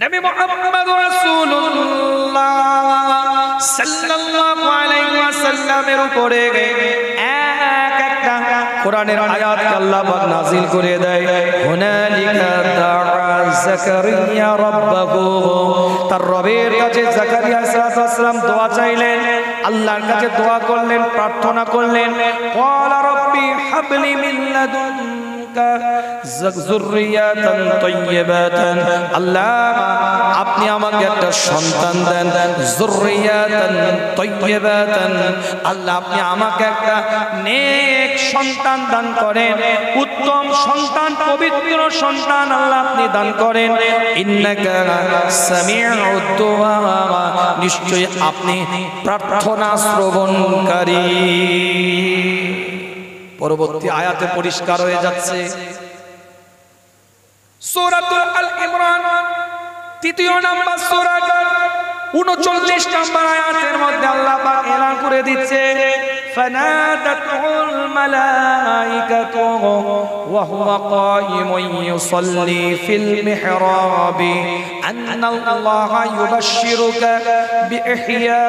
নবী মুহাম্মদ রাসূলুল্লাহ সাল্লাল্লাহু আলাইহি ওয়াসাল্লামের উপরে একটা কোরআনের আয়াত আল্লাহ পাক নাযিল করে দেয়। হুনালিকা দাআ যাকারিয়া রাব্বাহু, তার রবের কাছে যাকারিয়া আলাইহিস সালাম দোয়া চাইলেন, আল্লাহর কাছে দোয়া করলেন, প্রার্থনা করলেন। ক্বালা রাব্বি হাবলি মিন লাদুনকা যুররিয়াতান তাইয়্যিবাতান, আল্লাহ আপনি আমাকে একটা সন্তান দেন, যুররিয়াতান তাইয়্যিবাতান, আল্লাহ আপনি আমাকে একটা নেক সন্তান দান করেন, উত্তম সন্তান, পবিত্র সন্তান আল্লাহ আপনি দান করেন। ইন্নাকা সামিউদ দুআ, নিশ্চয়ই আপনি প্রার্থনা শ্রবণকারী। পরবর্তী আয়াতে পরিষ্কার হয়ে যাচ্ছে। সূরাতুল আল ইমরান তৃতীয় নাম্বার সূরা 39 নম্বর আয়াতের মধ্যে আল্লাহ পাক এলান করে দিচ্ছে, ফানাদাতুল মালাইকাতু ওয়া হুয়া কায়িমুন ইউসাল্লি ফিল মিহরাবি আন্নাল্লাহা ইউবাশশিরুকা বিইহইয়া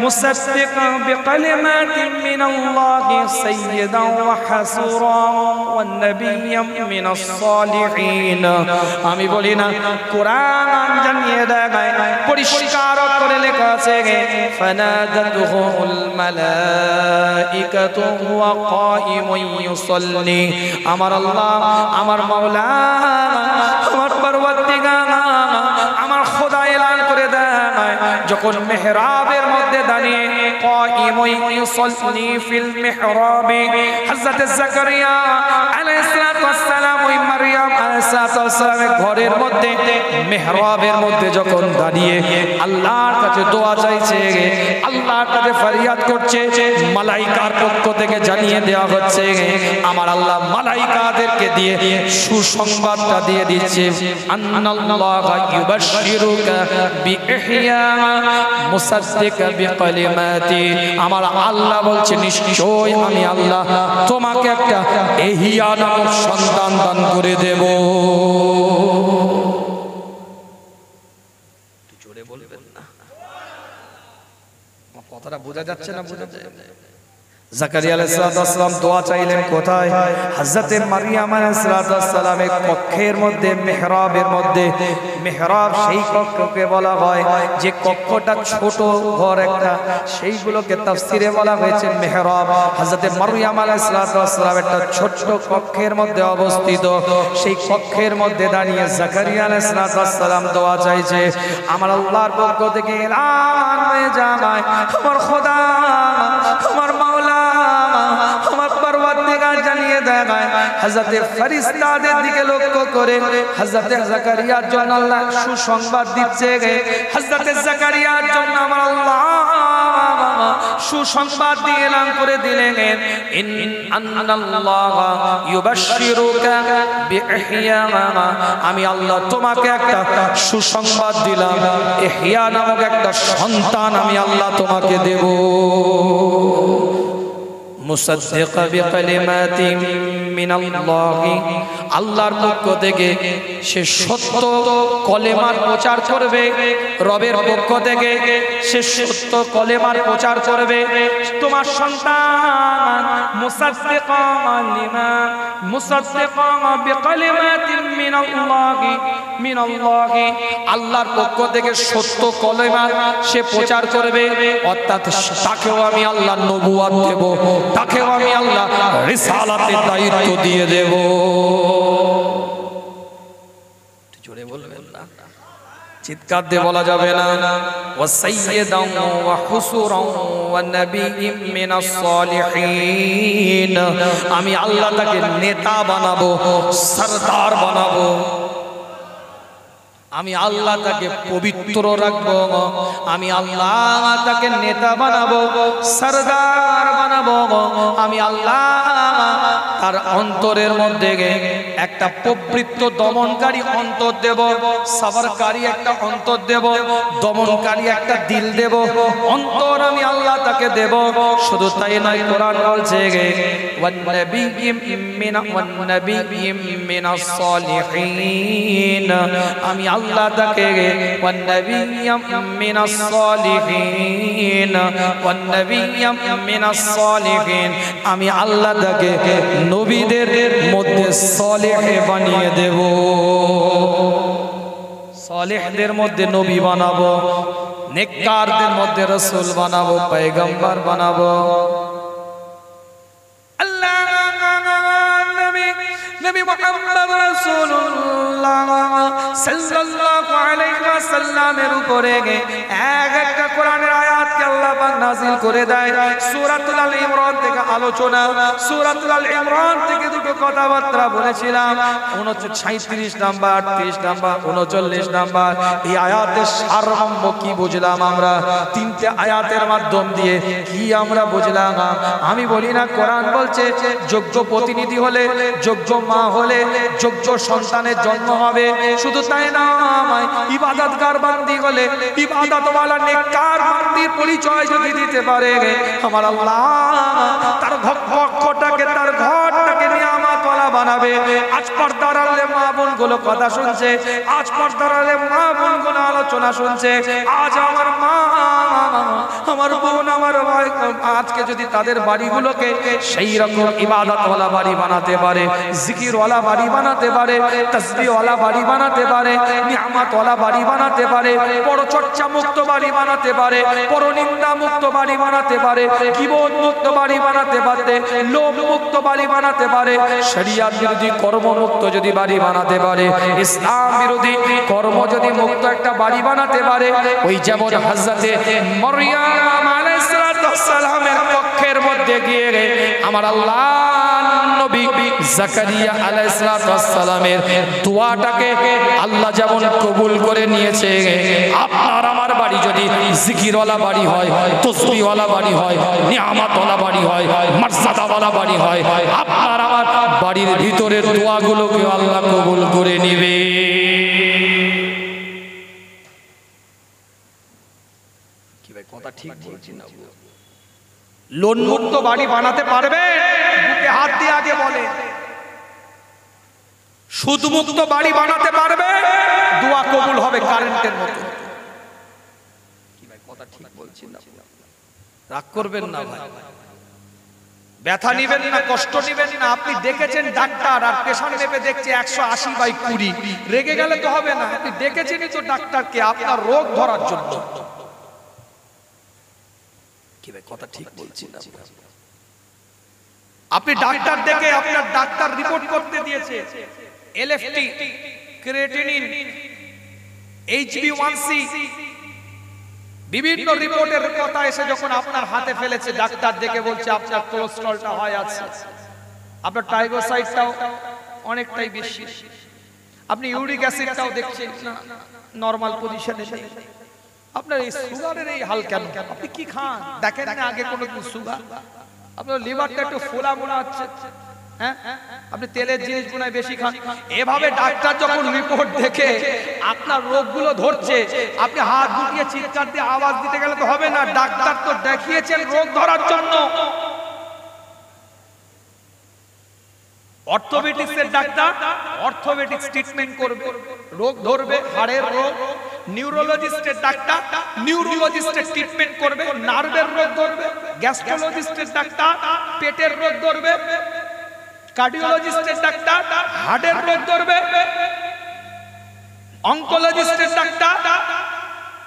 মুসাদ্দিকান বিকালিমাতিন মিনাল্লাহি সাইয়্যিদান ওয়া হাসুরান ওয়ান নাবিয়্যান মিনাস সালিহিন। আমি বলি না, কোরআন জানিয়ে দেয়, পরিষ্কার করে লেখা আছে, ফানাদাতুহুল মালাইকাতু ওয়া কায়িমুন ইউসাল্লি, আমার আল্লাহ, আমার মাওলা, আমার পরওয়ারদিগার, আমার খোদা এলান করে দেয়, যখন মেহরাবের মধ্যে দাঁড়িয়ে কায়িমুন ইউসাল্লি ফিল মিহরাবি, হযরত যাকারিয়া আলাইহিস সালাম ওই মারইয়াম আলাইহিস সালামের ঘরের মধ্যে মেহরাবের মধ্যে যখন দাঁড়িয়ে আল্লাহর কাছে দোয়া চাইছে, আল্লাহর কাছে ফরিয়াদ করছে, মালাইকার পক্ষ থেকে জানিয়ে দেওয়া হচ্ছে, আমার আল্লাহ মালাইকাদেরকে দিয়ে সুসংবাদটা দিয়ে দিচ্ছে, আন্নাল্লাহা ইউবাশশিরুকা বিইহইয়া মুসাদ্দিকা বিকালিমাতি, আমার আল্লাহ বলছে নিশ্চয় আমি আল্লাহ তোমাকে একটা ইহইয়া নামক সন্তান দান করে দেব। জোরে বলবেন না, কথাটা বোঝা যাচ্ছে না? বোঝা যায়। যাকারিয়া আলাইহিস সালাম দোয়া চাইলেন কোথায়? হযরতে মারইয়াম আলাইহিস সালামের কক্ষের মধ্যে, মিহরাবের মধ্যে। মিহরাব সেই কক্ষকে বলা হয় যে কক্ষটা ছোট ঘর একটা, সেইগুলোকে তাফসিরে বলা হয়েছে মিহরাব। হযরতে মারইয়াম আলাইহিস সালাম একটা ছোট্ট কক্ষের মধ্যে অবস্থিত, সেই কক্ষের মধ্যে দাঁড়িয়ে যাকারিয়া আলাইহিস সালাম দোয়া চাইছে, আমার আল্লাহর পক্ষ থেকে এলান হয়ে যায়, আমার খোদা, আমার মাওলা, আমার পরওয়ারদিগার জানিয়ে দেয়, হযরতে ফেরেশতাদের দিকে লক্ষ্য করে হযরতে যাকারিয়ার জন্য আল্লাহ সুসংবাদ দিচ্ছে, হযরতে যাকারিয়ার জন্য আমার আল্লাহ সুসংবাদ দিয়ে এলান করে দিলেন, আন্নাল্লাহা ইউবাশশিরুকা বিইহইয়া, আমি আল্লাহ তোমাকে একটা সুসংবাদ দিলাম, ইহইয়া নামক একটা সন্তান আমি আল্লাহ তোমাকে দেব। মুসাদ্দিকা বিকালিমাতিন মিনাল্লাহি, আল্লাহর পক্ষ থেকে সে সত্য কলেমার প্রচার করবে, রবের পক্ষ থেকে সে সত্য কলেমার প্রচার করবে। তোমার সন্তান মুসাদ্দিকা বিকালিমাতিন মিনাল্লাহি, আল্লাহর পক্ষ থেকে সত্য কলেমা সে প্রচার করবে, অর্থাৎ তাকেও আমি আল্লাহ নবুয়ত দেব, তাকেও আমি আল্লাহ রিসালাতের দায়িত্ব দিয়ে দেব। জোরে বলবেন না, চিৎকার দিয়ে বলা যাবে না। ওয়া সাইয়্যিদান ওয়া হুসুরান ওয়া নাবিয়্যিম মিনাস সালিহিন, আমি আল্লাহ তাকে নেতা বানাবো, সরদার বানাবো, আমি আল্লাহ তাকে পবিত্র রাখবো, আমি আল্লাহ তাকে নেতা বানাবো, সরদার বানাবো, আমি আল্লাহ তার অন্তরের মধ্যে একটা প্রবৃত্ত দমনকারী অন্তর দেব, সবরকারী একটা অন্তর দেব, দমনকারী একটা দিল দেব, অন্তর আমি আল্লাহ তাকে দেব। শুধু তাই নয়, কোরআন বলছে ওয়ান নাবিয়্যিম মিনাস সালিহিন, আমি আল্লাহ তাকে ওয়ান নাবিয়্যাম মিনাস সালিহিন ওয়ান নাবিয়্যাম মিনাস সালিহিন আমি আল্লাহ তাকে নবীদের মধ্যে সালেহ বানিয়ে দেব সালেহদের মধ্যে নবী বানাবো নেককারদের মধ্যে রাসূল বানাবো পয়গম্বর বানাবো আল্লাহ নবী মুহাম্মদ রাসূলুল্লাহ সাল্লাল্লাহু আলাইহি ওয়াসাল্লামের উপরে একটা কোরআনের আয়াতকে আল্লাহ পাক নাযিল করে দেয় সূরাতুল আল ইমরান থেকে আলোচনা সূরাতুল আল ইমরান থেকে দুটো কথাবার্তা বলেছিলাম 37 নাম্বার 38 নাম্বার 39 নাম্বার এই আয়াতের সারমর্ম কি বুঝলাম আমরা তিনটে আয়াতের মাধ্যম দিয়ে কি আমরা বুঝলাম আমি বলি না কোরআন বলছে যোগ্য প্রতিনিধি হলে যোগ্য মা হলে যোগ্য সন্তানের জন্ম হবে শুধু তাই না ইবাদতগার বান্দি হলে ইবাদতওয়ালা নেককার বান্দির পরিচয় যদি দিতে পারে আমার আল্লাহ তার পক্ষটাকে তার ঘরটাকে নিয়ামতওয়ালা বানাবে আজ পর্দার আড়ালে মা বোনগুলো কথা শুনছে আজ পর্দার আড়ালে মা বোনগুলো আলোচনা শুনছে আজ আমার মা আমার বোন আমার ভাই আজকে যদি তাদের বাড়িগুলোকে সেই রকম ইবাদতওয়ালা বাড়ি বানাতে পারে জিকিরওয়ালা বাড়ি বানাতে পারে তাসবিহওয়ালা বাড়ি বানাতে পারে নিয়ামতওয়ালা বাড়ি বানাতে পারে পরচর্চা মুক্ত বাড়ি বানাতে পারে পরনিন্দা মুক্ত বাড়ি বানাতে পারে গীবত মুক্ত বাড়ি বানাতে পারে লোভ মুক্ত বাড়ি বানাতে পারে শরিয়ত বিরোধী কর্ম মুক্ত যদি বাড়ি বানাতে পারে ইসলাম বিরোধী কর্ম যদি মুক্ত একটা বাড়ি বানাতে পারে ওই যেমন হযরতে মারইয়াম আলাইহিস সালামের কক্ষের মধ্যে গিয়ে আমার আল্লাহ নবী জাকারিয়া আলাইহিস সালামের দোয়াটাকে আল্লাহ যেমন কবুল করে নিয়েছে আপনার আমার বাড়ি যদি জিকিরওয়ালা বাড়ি হয় তাসবিহওয়ালা বাড়ি হয় নিয়ামতওয়ালা বাড়ি হয় মর্যাদাওয়ালা বাড়ি হয় আপনার আমার বাড়ির ভিতরের দোয়াগুলোকে আল্লাহ কবুল করে নেবে কি ভাই কথা ঠিক বলছি না লোন মুক্ত বাড়ি বানাতে পারবে বুকে হাত দিয়ে আগে বলে সুদ মুক্ত বাড়ি বানাতে পারবে দোয়া কবুল হবে কারেন্টের মতো কি ভাই কথা ঠিক বলছি না রাগ করবেন না ভাই ব্যথা নিবেন না কষ্ট নিবেন না আপনি দেখেছেন ডাক্তার আর পেশেন্ট মেপে দেখছে 180/20 রেগে গেলে তো হবে না আপনি দেখেছেনই তো ডাক্তারকে আপনার রোগ ধরার জন্য কি ভাই কথা ঠিক বলছি না আপনি ডাক্তার দেখে আপনার ডাক্তার রিপোর্ট করতে দিয়েছে এলএফটি ক্রিয়েটিনিন HbA1c বিভিন্ন রিপোর্টের কথা এসে যখন আপনার হাতে ফেলেছে ডাক্তার দেখে বলছে আপনার কোলেস্টেরলটা হয় আছে আপনার ট্রাইগ্লিসাইডটাও অনেকটাই বেশি আপনি ইউরিক অ্যাসিডটাও দেখছেন না নরমাল পজিশনে নেই আপনার এই সুগারের এই হাল কেন আপনি কি খান দেখেন না আগে কোনো সুগার আপনার লিভারটা একটু ফোলা মনে হচ্ছে হ্যাঁ আপনি তেলের জিনিস গুনায় বেশি খান এভাবে ডাক্তার যখন রিপোর্ট দেখে আপনার রোগগুলো ধরছে আপনি হাত গুটিয়ে চিৎকার দিয়ে আওয়াজ দিতে গেলে তো হবে না ডাক্তার তো দেখিয়েছেন রোগ ধরার জন্য অর্থোপেডিক্সের ডাক্তার অর্থোপেডিক্স ট্রিটমেন্ট করবে রোগ ধরবে হাড়ের রোগ নিউরোলজিস্টের ডাক্তার নিউরোলজিস্টের ট্রিটমেন্ট করবে নার্ভের রোগ ধরবে গ্যাস্ট্রোলজিস্টের ডাক্তার পেটের রোগ ধরবে কার্ডিওলজিস্টের ডাক্তার হার্টের রোগ ধরবে অনকোলজিস্টের ডাক্তার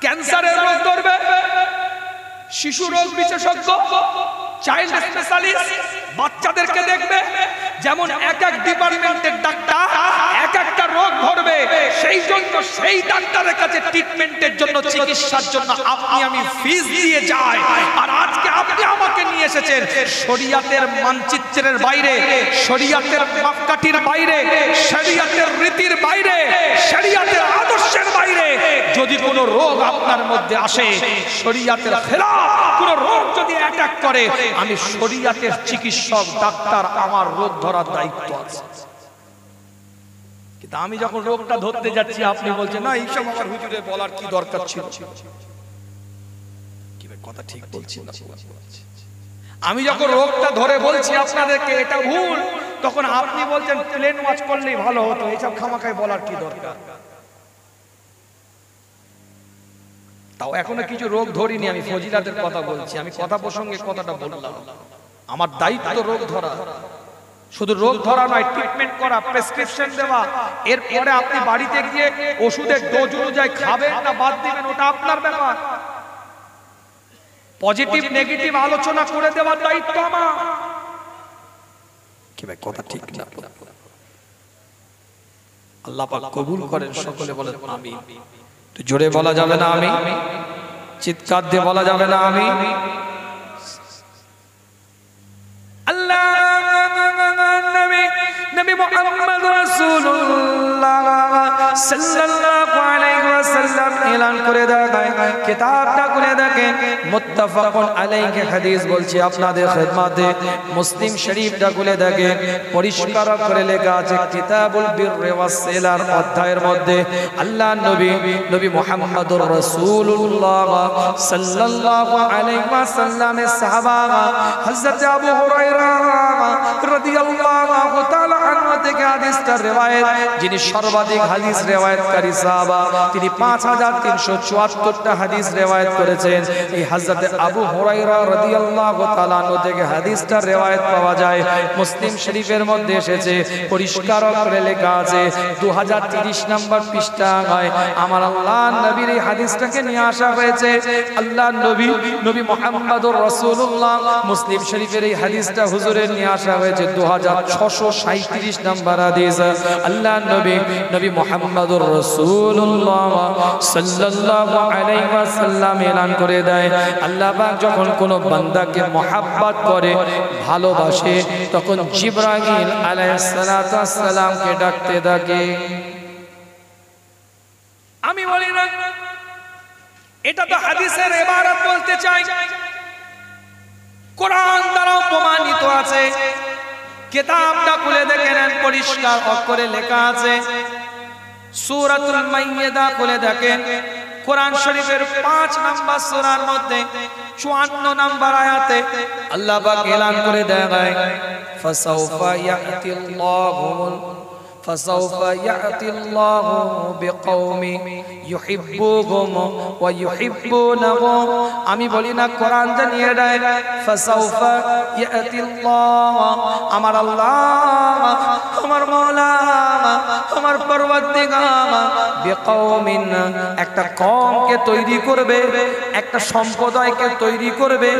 ক্যান্সারের রোগ ধরবে শিশু রোগ বিশেষজ্ঞ চাইল্ড স্পেশালিস্ট বাচ্চাদেরকে দেখবে যেমন এক এক ডিপার্টমেন্টের ডাক্তার এক একটা রোগ ধরবে সেই জন্য সেই ডাক্তারের কাছে ট্রিটমেন্টের জন্য চিকিৎসার জন্য আপনি আমি ফিস দিয়ে যাই আর আজকে আপনি আমাকে নিয়ে এসেছেন শরীয়তের মানচিত্রের বাইরে শরীয়তের মাপকাঠির বাইরে শরীয়তের রীতির বাইরে শরীয়তের আদর্শের বাইরে যদি কোনো রোগ আপনার মধ্যে আসে শরীয়তের খেলাফ কোনো রোগ যদি অ্যাটাক করে আমি শরীয়তের চিকিৎসক ডাক্তার আমার রোগ ধরার দায়িত্ব আছে কিন্তু আমি যখন রোগটা ধরতে যাচ্ছি আপনি বলছেন না এইসব আমার হুজুরে বলার কি দরকার ছিল কি ভাই কথা ঠিক বলছি না আমি যখন রোগটা ধরে বলছি আপনাদেরকে এটা ভুল তখন আপনি বলছেন প্লেন ওয়াচ করলেই ভালো হতো এইসব খামাখাই বলার কি দরকার তাও এখনো কিছু রোগ ধরিনি, আমি ফজিলাতের কথা বলছি, আমি কথা প্রসঙ্গে কথাটা বললাম। আমার দায়িত্ব রোগ ধরা, শুধু রোগ ধরা নয়, ট্রিটমেন্ট করা, প্রেসক্রিপশন দেওয়া। এরপরে আপনি বাড়িতে গিয়ে ওষুধের ডোজ অনুযায়ী খাবেন না বাদ দিবেন, ওটা আপনার ব্যাপার। পজিটিভ নেগেটিভ আলোচনা করে দেওয়ার দায়িত্ব আমার। কি ভাই কথা ঠিক না? আল্লাহ পাক কবুল করেন, সকলে বলেন আমিন। তো জোরে বলা যাবে না আমি? চিৎকার দিয়ে বলা যাবে না আমি? আল্লাহ নবী মুহাম্মদ রাসূলুল্লাহ সাল্লাল্লাহু আলাইহি ওয়াসাল্লাম এলান করে দেয়, কিতাবটা খুলে দেখেন, মুত্তাফাকুন আলাইহি হাদিস বলছি আপনাদের খিদমতে। মুসলিম শরীফটা খুলে দেখেন, পরিষ্কার করে লেখা আছে কিতাবুল বিররি ওয়াস সিলার অধ্যায়ের মধ্যে আল্লাহ নবী মুহাম্মদুর রাসূলুল্লাহ সাল্লাল্লাহু আলাইহি ওয়াসাল্লামের সাহাবা হযরত আবু হুরায়রা রাদিয়াল্লাহু তাআলা আনহু থেকে হাদিসটা রিওয়ায়াত, যিনি সর্বাধিক হাদিস রিওয়ায়াতকারী সাহাবা, তিনি 5374টা হাদিস রিওয়ায়াত করেছেন। এই হযরত আবু হুরায়রা রাদিয়াল্লাহু তাআলা আনহু থেকে হাদিসটা রিওয়ায়াত পাওয়া যায়। মুসলিম শরীফের মধ্যে এসেছে, পরিষ্কার করে লেখা আছে 2030 নম্বর পৃষ্ঠায় আমার আল্লাহর নবীর এই হাদিসটাকে নিয়ে আসা হয়েছে। আল্লাহর নবী মুহাম্মদুর রাসূলুল্লাহ, মুসলিম শরীফের এই হাদিসটা হুজুরের নিয়ে আসা হয়েছে 2637 নম্বর হাদিস। আল্লাহর নবী মুহাম্মদুর রাসূলুল্লাহ সাল্লাল্লাহু আলাইহি ওয়াসাল্লাম এলান করে দেয়, আল্লাহ পাক যখন কোন বান্দাকে মহব্বত করে, ভালোবাসে, তখন জিবরাইল আলাইহিস সালাতু ওয়াস সালামকে ডাকতে থাকে। আমি বলি না এটা তো হাদিসের ইবারত বলতে চাই, কোরআন দ্বারা প্রমাণিত আছে। কিতাবটা খুলে দেখেন, পরিষ্কার অক্ষরে লেখা আছে সূরাতুল মাইদা খুলে দেখেন, কোরআন শরীফের 5 নম্বর সূরার মধ্যে 54 নম্বর আয়াতে আল্লাহ পাক এলান করে দেয়, ফাসাউফা ইয়াতিল্লাহু বিকওমি ইউহিব্বুহুম ওয়া ইউহিব্বুনাহু। আমি বলি না, কোরআন জানিয়ে দেয় ফাসাউফা ইয়াতিল্লাহ, আমার আল্লাহ, আমার মাওলা, আমার পরওয়ারদিগার বিকওমিন, একটা কওমকে তৈরি করবে, একটা সম্প্রদায়কে তৈরি করবে,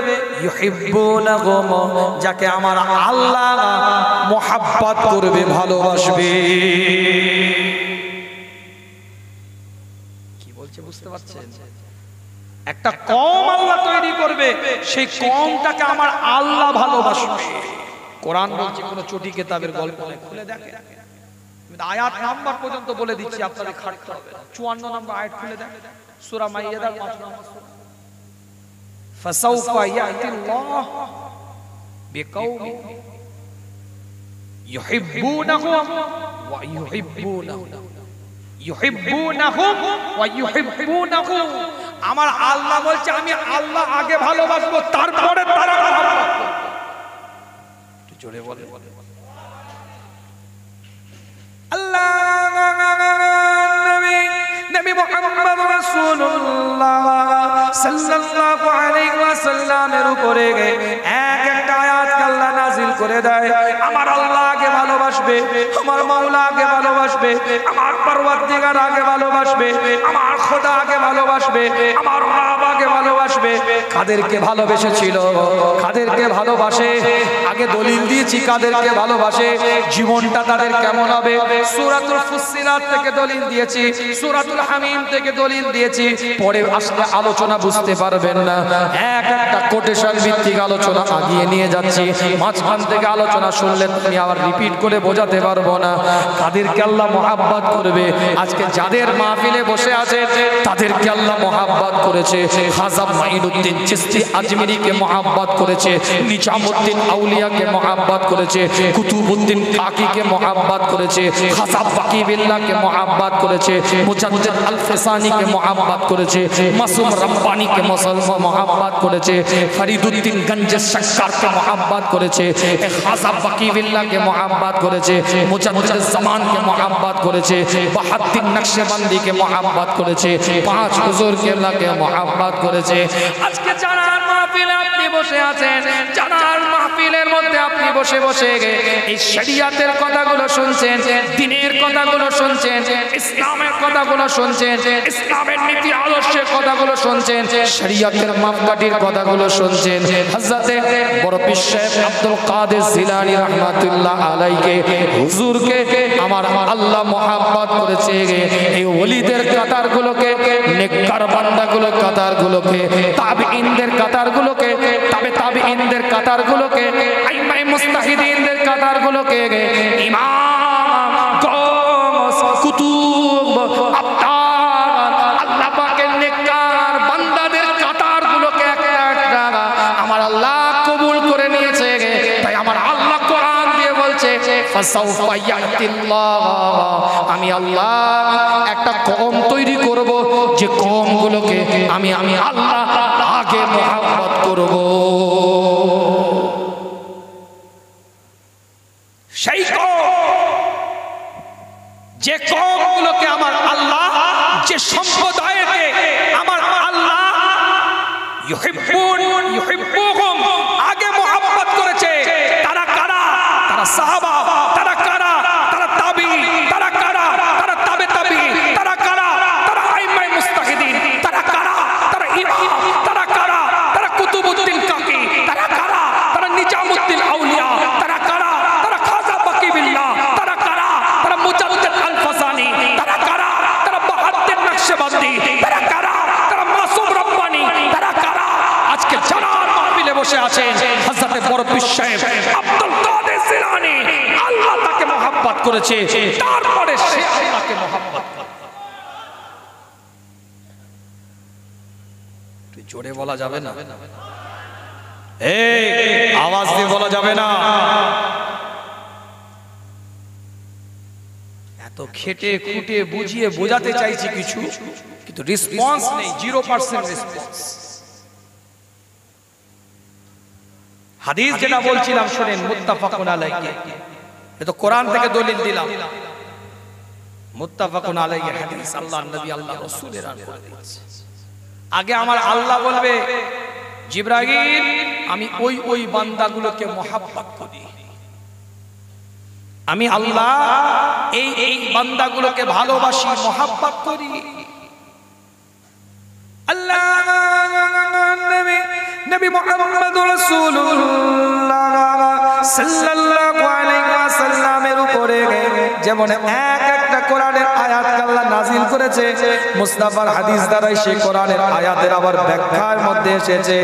ইউহিব্বুনাহুম, যাকে আমার আল্লাহ মুহাব্বত করবে, ভালোবাসবে। কি বলছে বুঝতে পারছেন? একটা কওম আল্লাহ তৈরি করবে, সেই কওমটাকে আমার আল্লাহ ভালোবাসবে। কোরআন বলছে, কোন চটি কিতাবের গল্প নয়, খুলে দেখেন। আয়াত নাম্বার পর্যন্ত বলে দিচ্ছি, আপনাদের খাটতে হবে। 54 নম্বর আয়াত খুলে দেখেন, সূরা মাইদার 5 নম্বর সূরা। ফাসাউফা ইয়াতিল্লাহ বিকওমি ইউহিব্বুনাহুম ওয়া ইউহিব্বুনাহু, ইউহিব্বুনাহুম ওয়া ইউহিব্বুনাহু। আমার আল্লাহ বলছে, আমি আল্লাহ আগে ভালোবাসবো, তারপরে তারা মহব্বত করবে। একটু জোরে বলেন আল্লাহ। নবী মুহাম্মদ রাসূলুল্লাহ সাল্লাল্লাহু আলাইহি ওয়াসাল্লামের উপরে একটা আয়াত আল্লাহ নাযিল করে দেয়, আমার আল্লাহ আগে ভালোবাসবে, আমার মাওলা আগে ভালোবাসবে, আমার পরওয়ারদিগার আগে ভালোবাসবে, আমার খোদা আগে ভালোবাসবে, আমার রব আগে ভালোবাসবে। কাদেরকে ভালোবেসেছিল, কাদেরকে ভালোবাসে, আগে দলিল দিয়েছি কাদেরকে ভালোবাসে, জীবনটা তাদের কেমন হবে। সূরাতুল ফুসসিলাত থেকে দলিল দিয়েছি, সূরাতুল হামিম থেকে দলিল দিয়েছি, পরে আসলে আলোচনা বুঝতে পারবেন না। একটা কোটেশন ভিত্তিক আলোচনা আগিয়ে নিয়ে যাচ্ছি, মাঝখান থেকে আলোচনা শুনলে তুমি আবার রিপিট করে বোঝাতে পারবো না। কাদেরকে আল্লাহ মহব্বত করবে, আজকে যাদের মাহফিলে বসে আছে তাদেরকে আল্লাহ মহব্বত করেছে। খাজা মাইনুদ্দিন চিশতি আজমিরিকে মহব্বত করেছে, নিজামউদ্দিন আউলিয়াকে মহব্বত করেছে, কুতুবউদ্দিন কাকিকে মহব্বত করেছে, খাজা বাকি বিল্লাহকে মহব্বত করেছে, মুজাদ্দিদ আল ফিসানিকে মহব্বত করেছে, মাসুম রব্বানীকে মহব্বত করেছে, ফরিদউদ্দিন গঞ্জ শক্কারকে মহব্বত করেছে, খাজা বাকি বিল্লাহকে মহব্বত করেছে। করেছে, মুজাদ্দিদ জামানকে মোহাব্বত করেছে, বাহাউদ্দিন নকশবন্দিকে মোহাব্বত করেছে, পাঁচ হুজুর কেবলাকে মোহাব্বত করেছে। আজকে জানার মাহফিলে আপনি বসে আছেন, জানার মাহফিলের মধ্যে আপনি বসে বসে এই শরিয়াতের কথাগুলো শুনছেন, দ্বীনের কথাগুলো শুনছেন, ইসলামের কথাগুলো শুনছেন, ইসলামের নীতি আদর্শের কথাগুলো শুনছেন, শরিয়াতের মাপকাঠির কথাগুলো শুনছেন। হযরতে বড় পীর সাহেব আব্দুল কাদের জিলানী রাহমাতুল্লাহ আলাইহি হুজুরকে আমার আল্লাহ মোহাব্বত করেছে। এই ওলিদের কাতারগুলোকে, নেককার বান্দাগুলোর কাতারগুলোকে, তাবিঈনদের কাতারগুলোকে, তাবিঈনদের কাতারগুলোকে, আইম্মায়ে মুজতাহিদিনদের কাতারগুলোকে, ইমাম গৌস কুতুব আবদার আল্লাহ পাকের নেককার বান্দাদের কাতারগুলোকে একটা একটা আমার আল্লাহ কবুল করে নিয়েছে। তাই আমার আল্লাহ কোরআন দিয়ে বলছে, ফাসাউফা ইয়াতিল্লাহ, আমি আল্লাহ একটা কওম তৈরি করব, যে কওমগুলোকে আমি আল্লাহ আগে মোহাব্বত করব। সেই কওম, যে কওমগুলোকে আমার আল্লাহ, যে সম্প্রদায়কে আমার আল্লাহ ইউহিব্বুহুম আগে মোহাব্বত করেছে, তারা কারা? তারা সাহাবা। তারা কারা? তারা তাবিঈন। তারা কারা? তারা তাবিঈন। তারা কারা? তারা আইম্মায়ে মুজতাহিদিন। তারা কারা? তারা ইমাম। তারা কারা? তারা কুতুবউদ্দিন কাকি। তারা কারা? তারা নিজামউদ্দিন আউলিয়া। তারা কারা? তারা খাজা বাকি বিল্লাহ। তারা কারা? তারা মুজাদ্দিদ আল ফাসানি। তারা কারা? তারা বাহাউদ্দিন নকশবন্দি। তারা কারা? তারা মাসুম রব্বানি। তারা কারা? আজকে জানার মাহফিলে বসে আছেন হযরতে বড় পীর সাহেব আব্দুল কাদের জিলানী, আল্লাহ তাকে মোহাব্বত করেছে, তারপরে সে আল্লাহকে মোহাব্বত করে। তুই জোরে বলা যাবে না, এই আওয়াজ দিয়ে বলা যাবে না। এত খেটে খুঁটে বুঝিয়ে বোঝাতে চাইছি কিছু, কিন্তু রেসপন্স নেই, 0% রেসপন্স। হাদিস যেটা বলছিলাম শুনেন, মুত্তাফাকুন আলাইহি, এটা কোরআন থেকে দলিল দিলাম। মুত্তাফাকুন আলাইহি হাদিস, আল্লাহর নবী আল্লাহ রাসূলের করে দিয়েছে। আগে আমার আল্লাহ বলবে, জিবরাইল আমি ওই বান্দাগুলোকে মোহাব্বত করি, আমি আল্লাহ এই বান্দাগুলোকে ভালোবাসি, মোহাব্বত করি। আল্লাহ নবী মুহাম্মদুর রাসূলুল্লাহ সাল্লাল্লাহু আলাইহি ওয়াসাল্লামের উপরে যেমন একটা কোরআনের আয়াত আল্লাহ নাযিল করেছে, মুস্তাফার হাদিস দ্বারা সেই কোরআনের আয়াতের আবার ব্যাখ্যার মধ্যে এসেছে।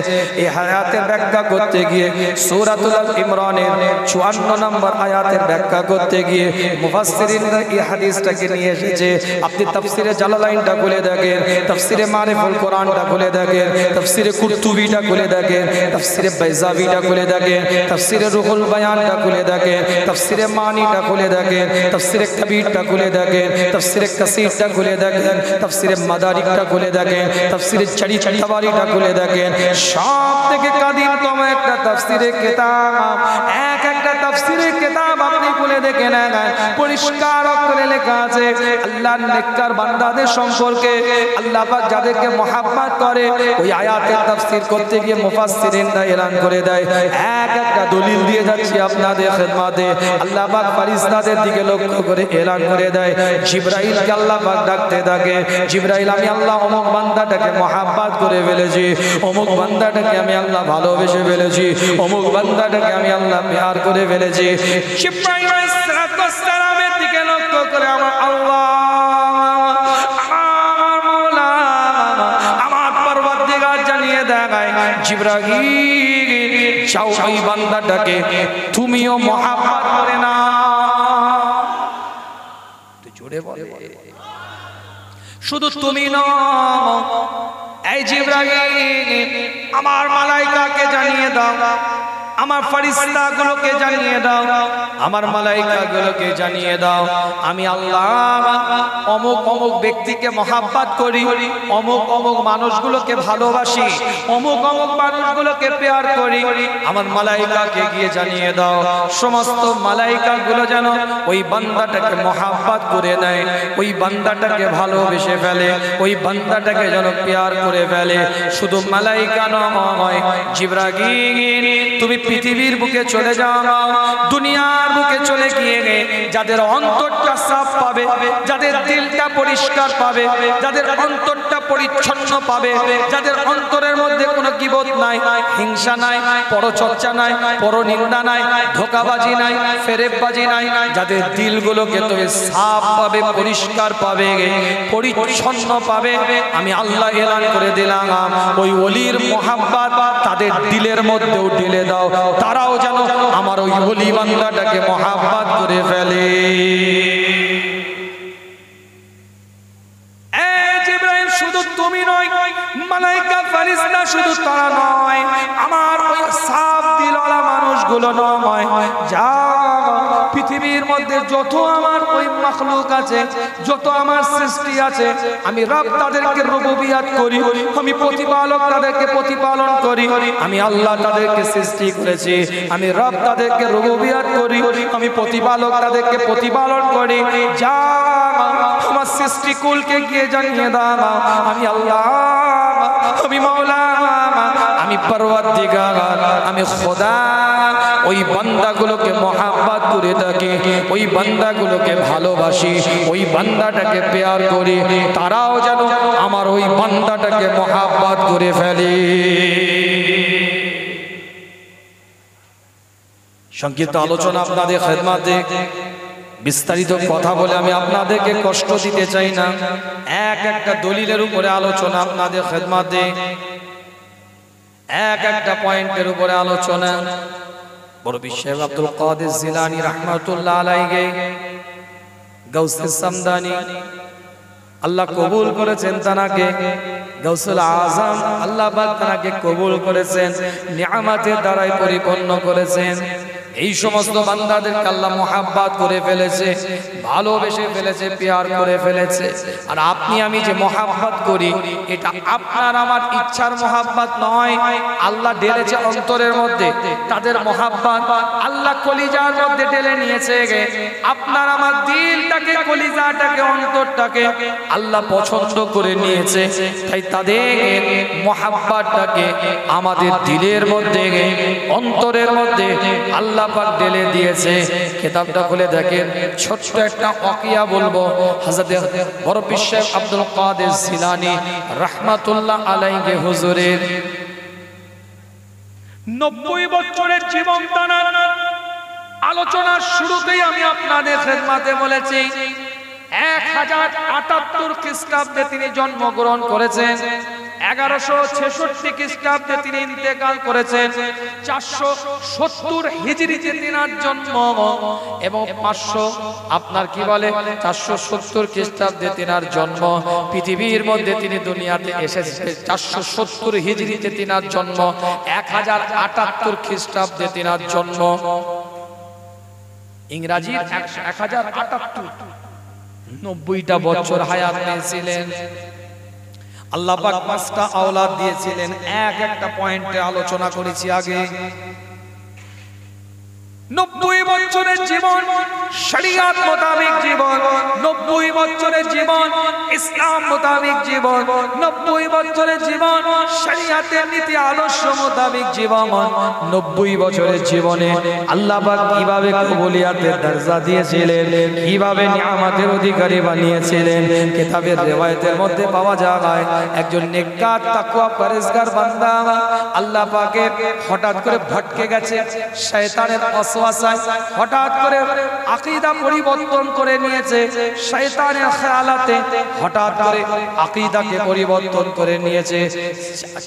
এই আয়াতের ব্যাখ্যা করতে গিয়ে সূরাতুল ইমরানের 54 নম্বর আয়াতের ব্যাখ্যা করতে গিয়ে মুফাসসিরিনরা এই হাদিসটাকে নিয়ে এসেছে। আপনি তাফসিরে জালালাইনটা খুলে দেখেন, তাফসিরে মারিফুল কোরআনটা খুলে দেখেন, তাফসিরে কুরতুবিটা খুলে দেখেন, তাফসিরে বাইজাবিটা খুলে দেখেন, তাফসিরে রুহুল বায়ানটা খুলে দেখেন, তাফসিরে মানিটা খুলে দেখেন, তাফসিরে কবিরটা খুলে দেখেন, তাফসিরে কাসিরটা খুলে দেখেন, তাফসিরে মাদারিকটা খুলে দেখেন, তাফসিরে তাবারিটা খুলে দেখেন। সব থেকে কাদিমতম একটা তাফসিরে কিতাব, একটা তাফসিরে কিতাব আপনি খুলে দেখেন, পরিষ্কার অক্ষরে লেখা আছে আল্লাহর নেককার বান্দাদের সম্পর্কে আল্লাহ পাক যাদেরকে মোহাব্বত করে, ওই আয়াতের তাফসীর করতে গিয়ে মুফাসসিরিনরা এলান করে দেয়, একটা দলিল দিয়ে যাচ্ছি আপনাদের খিদমতে। আল্লাহ পাক ফেরেশতাদের দিকে লক্ষ্য করে এলান করে দেয়, জিবরাইলকে আল্লাহ পাক ডাকতে থাকে, জিবরাইল আমি আল্লাহ অমুক বান্দাটাকে মোহাব্বত করে ফেলেছি, অমুক বান্দাটাকে আমি আল্লাহ ভালোবেসে ফেলেছি, অমুক বান্দাটাকে আমি আল্লাহ প্যার করে ফেলেছি। জিবরাইল আলাইহিস সালামের দিকে লক্ষ্য করে আমার আল্লাহ, আমার মাওলা, আমার পরওয়ারদিগার জানিয়ে দেয়, জিবরাইল যাও ওই বান্দাটাকে তুমিও মোহাব্বত করে না। জোরে বলে, শুধু তুমি না, এই জিবরাইল আমার মালাইকাকে জানিয়ে দাও, আমার ফেরেশতাগুলোকে জানিয়ে দাও, আমার মালাইকাগুলোকে জানিয়ে দাও, আমি আল্লাহ অমুক অমুক ব্যক্তিকে মহাব্বত করি, অমুক অমুক মানুষগুলোকে ভালোবাসি, অমুক অমুক মানুষগুলোকে প্যার করি। আমার মালাইকাকে গিয়ে জানিয়ে দাও, সমস্ত মালাইকাগুলো যেন ওই বান্দাটাকে মহাব্বত করে নেয়, ওই বান্দাটাকে ভালোবেসে ফেলে, ওই বান্দাটাকে যেন প্যার করে ফেলে। শুধু মালাইকা নয়, জিবরাইল তুমি পৃথিবীর বুকে চলে যাও, দুনিয়ার বুকে চলে গিয়ে যাদের অন্তরটা সাফ পাবে, যাদের দিলটা পরিষ্কার পাবে, যাদের অন্তরটা পরিচ্ছন্ন পাবে, যাদের অন্তরের মধ্যে কোনো গীবত নাই, হিংসা নাই, পরচর্চা নাই, পরনিন্দা নাই, ধোঁকাবাজি নাই, ফেরেববাজি নাই, যাদের দিলগুলোকে তুমি সাফ পাবে, পরিষ্কার পাবে, পরিচ্ছন্ন পাবে, আমি আল্লাহ এলান করে দিলাম ওই ওলির মহাব্বত তাদের দিলের মধ্যেও ঢেলে দাও, তারাও যেন আমার ওই ওলি বান্দাটাকে মহাব্বত করে ফেলে। শুধু তুমি নয়, মালাইকা ফেরেশতা শুধু তারা নয়, আমার ওই সাফ দিলওয়ালা মানুষগুলো নয়, যা পৃথিবীর মধ্যে যত আমার ওই মাখলুক আছে, যত আমার সৃষ্টি আছে, আমি রব তাদেরকে রুবুবিয়াত করি, আমি প্রতিপালক তাদেরকে প্রতিপালন করি, আমি আল্লাহ তাদেরকে সৃষ্টি করেছি, আমি রব তাদেরকে রুবুবিয়াত করি, আমি প্রতিপালক তাদেরকে প্রতিপালন করি। যা আমার সৃষ্টিকুলকে গিয়ে জানিয়ে দাও, আমি আল্লাহ, আমি মাওলা, আমি পরওয়ারদিগার, আমি খোদা ওই বান্দাগুলোকে মহাব্বত করে থাকি, ওই বান্দাগুলোকে ভালোবাসি, ওই বান্দাটাকে প্যার করি, তারাও যেন আমার ওই বান্দাটাকে মহাব্বত করে ফেলে। সংক্ষিপ্ত আলোচনা আপনাদের খেদমতে, বিস্তারিত কথা বলে আমি আপনাদেরকে কষ্ট দিতে চাই না, একটা দলিলের উপরে আলোচনা আপনাদের খেদমতে, একটা পয়েন্টের উপরে আলোচনা। বড় বিশ্বের আব্দুল কাদের জিলানী রাহমাতুল্লাহ আলাইহি, গাউসে সামদানি, আল্লাহ কবুল করেছেন তানাকে, গাউসুল আজম আল্লাহ পাক তানাকে কবুল করেছেন, নিয়ামতের দ্বারাই পরিপূর্ণ করেছেন। এই সমস্ত বান্দাদেরকে আল্লাহ মহাব্বত করে ফেলেছে, ভালোবেসে ফেলেছে, প্যার করে ফেলেছে। আর আপনি আমি যে মহাব্বত করি, এটা আপনার আমার ইচ্ছার মহাব্বত নয়, আল্লাহ ঢেলেছে অন্তরের মধ্যে। তাদের মহাব্বত আল্লাহ কলিজার মধ্যে ঢেলে নিয়েছে। আপনার আমার দিলটাকে, কলিজাটাকে, অন্তরটাকে আল্লাহ পছন্দ করে নিয়েছে, তাই তাদের মহাব্বতটাকে আমাদের দিলের মধ্যে, অন্তরের মধ্যে আল্লাহ পাক ঢেলে দিয়েছে। কিতাবটা খুলে দেখেন, ছোট্ট একটা ওয়াকিয়া বলবো। হযরত বড় পীর সাহেব আব্দুল কাদের জিলানী রাহমাতুল্লাহ আলাইহি হুজুরের 90 বছরের জীবন দানার আলোচনার শুরুতেই আমি আপনাদের খেদমতে বলেছি, 1078 খ্রিস্টাব্দে তিনি জন্মগ্রহণ করেছেন, 1166 খ্রিস্টাব্দে তিনি ইন্তেকাল করেছেন, 470 হিজরিতে তিনার জন্ম, এবং 500 আপনার কি বলে 470 খ্রিস্টাব্দে তিনার জন্ম। পৃথিবীর মধ্যে তিনি দুনিয়াতে এসেছেন 470 হিজরিতে তিনার জন্ম, 1078 খ্রিস্টাব্দে তিনার জন্ম, ইংরাজির 1078, 90টা বছর হায়াত পেয়েছিলেন। আল্লাহ পাক 5টা আওলাদ দিয়েছিলেন, একটা পয়েন্টে আলোচনা করেছি আগে। 90 বছরের জীবন শরিয়ত মোতাবেক জীবন, 90 বছরের জীবন ইসলাম মোতাবেক জীবন, 90 বছরের জীবন শরিয়তের নীতি আদর্শ মোতাবেক জীবন। 90 বছরের জীবনে আল্লাহ পাক কিভাবে কবুলিয়াতের দরজা দিয়েছিলেন, কিভাবে নিয়ামতের অধিকারী বানিয়েছিলেন, কিতাবের রিওয়ায়াতের মধ্যে পাওয়া যায়। একজন নেককার তাকওয়া পরহেজগার বান্দা আল্লাহ পাকে হঠাৎ করে ভটকে গেছে, শয়তানের ওয়াসওয়াসায় হঠাৎ করে আকীদা পরিবর্তন করে নিয়েছে, শয়তানের খেয়ালাতে হঠাৎ করে আকীদাকে পরিবর্তন করে নিয়েছে,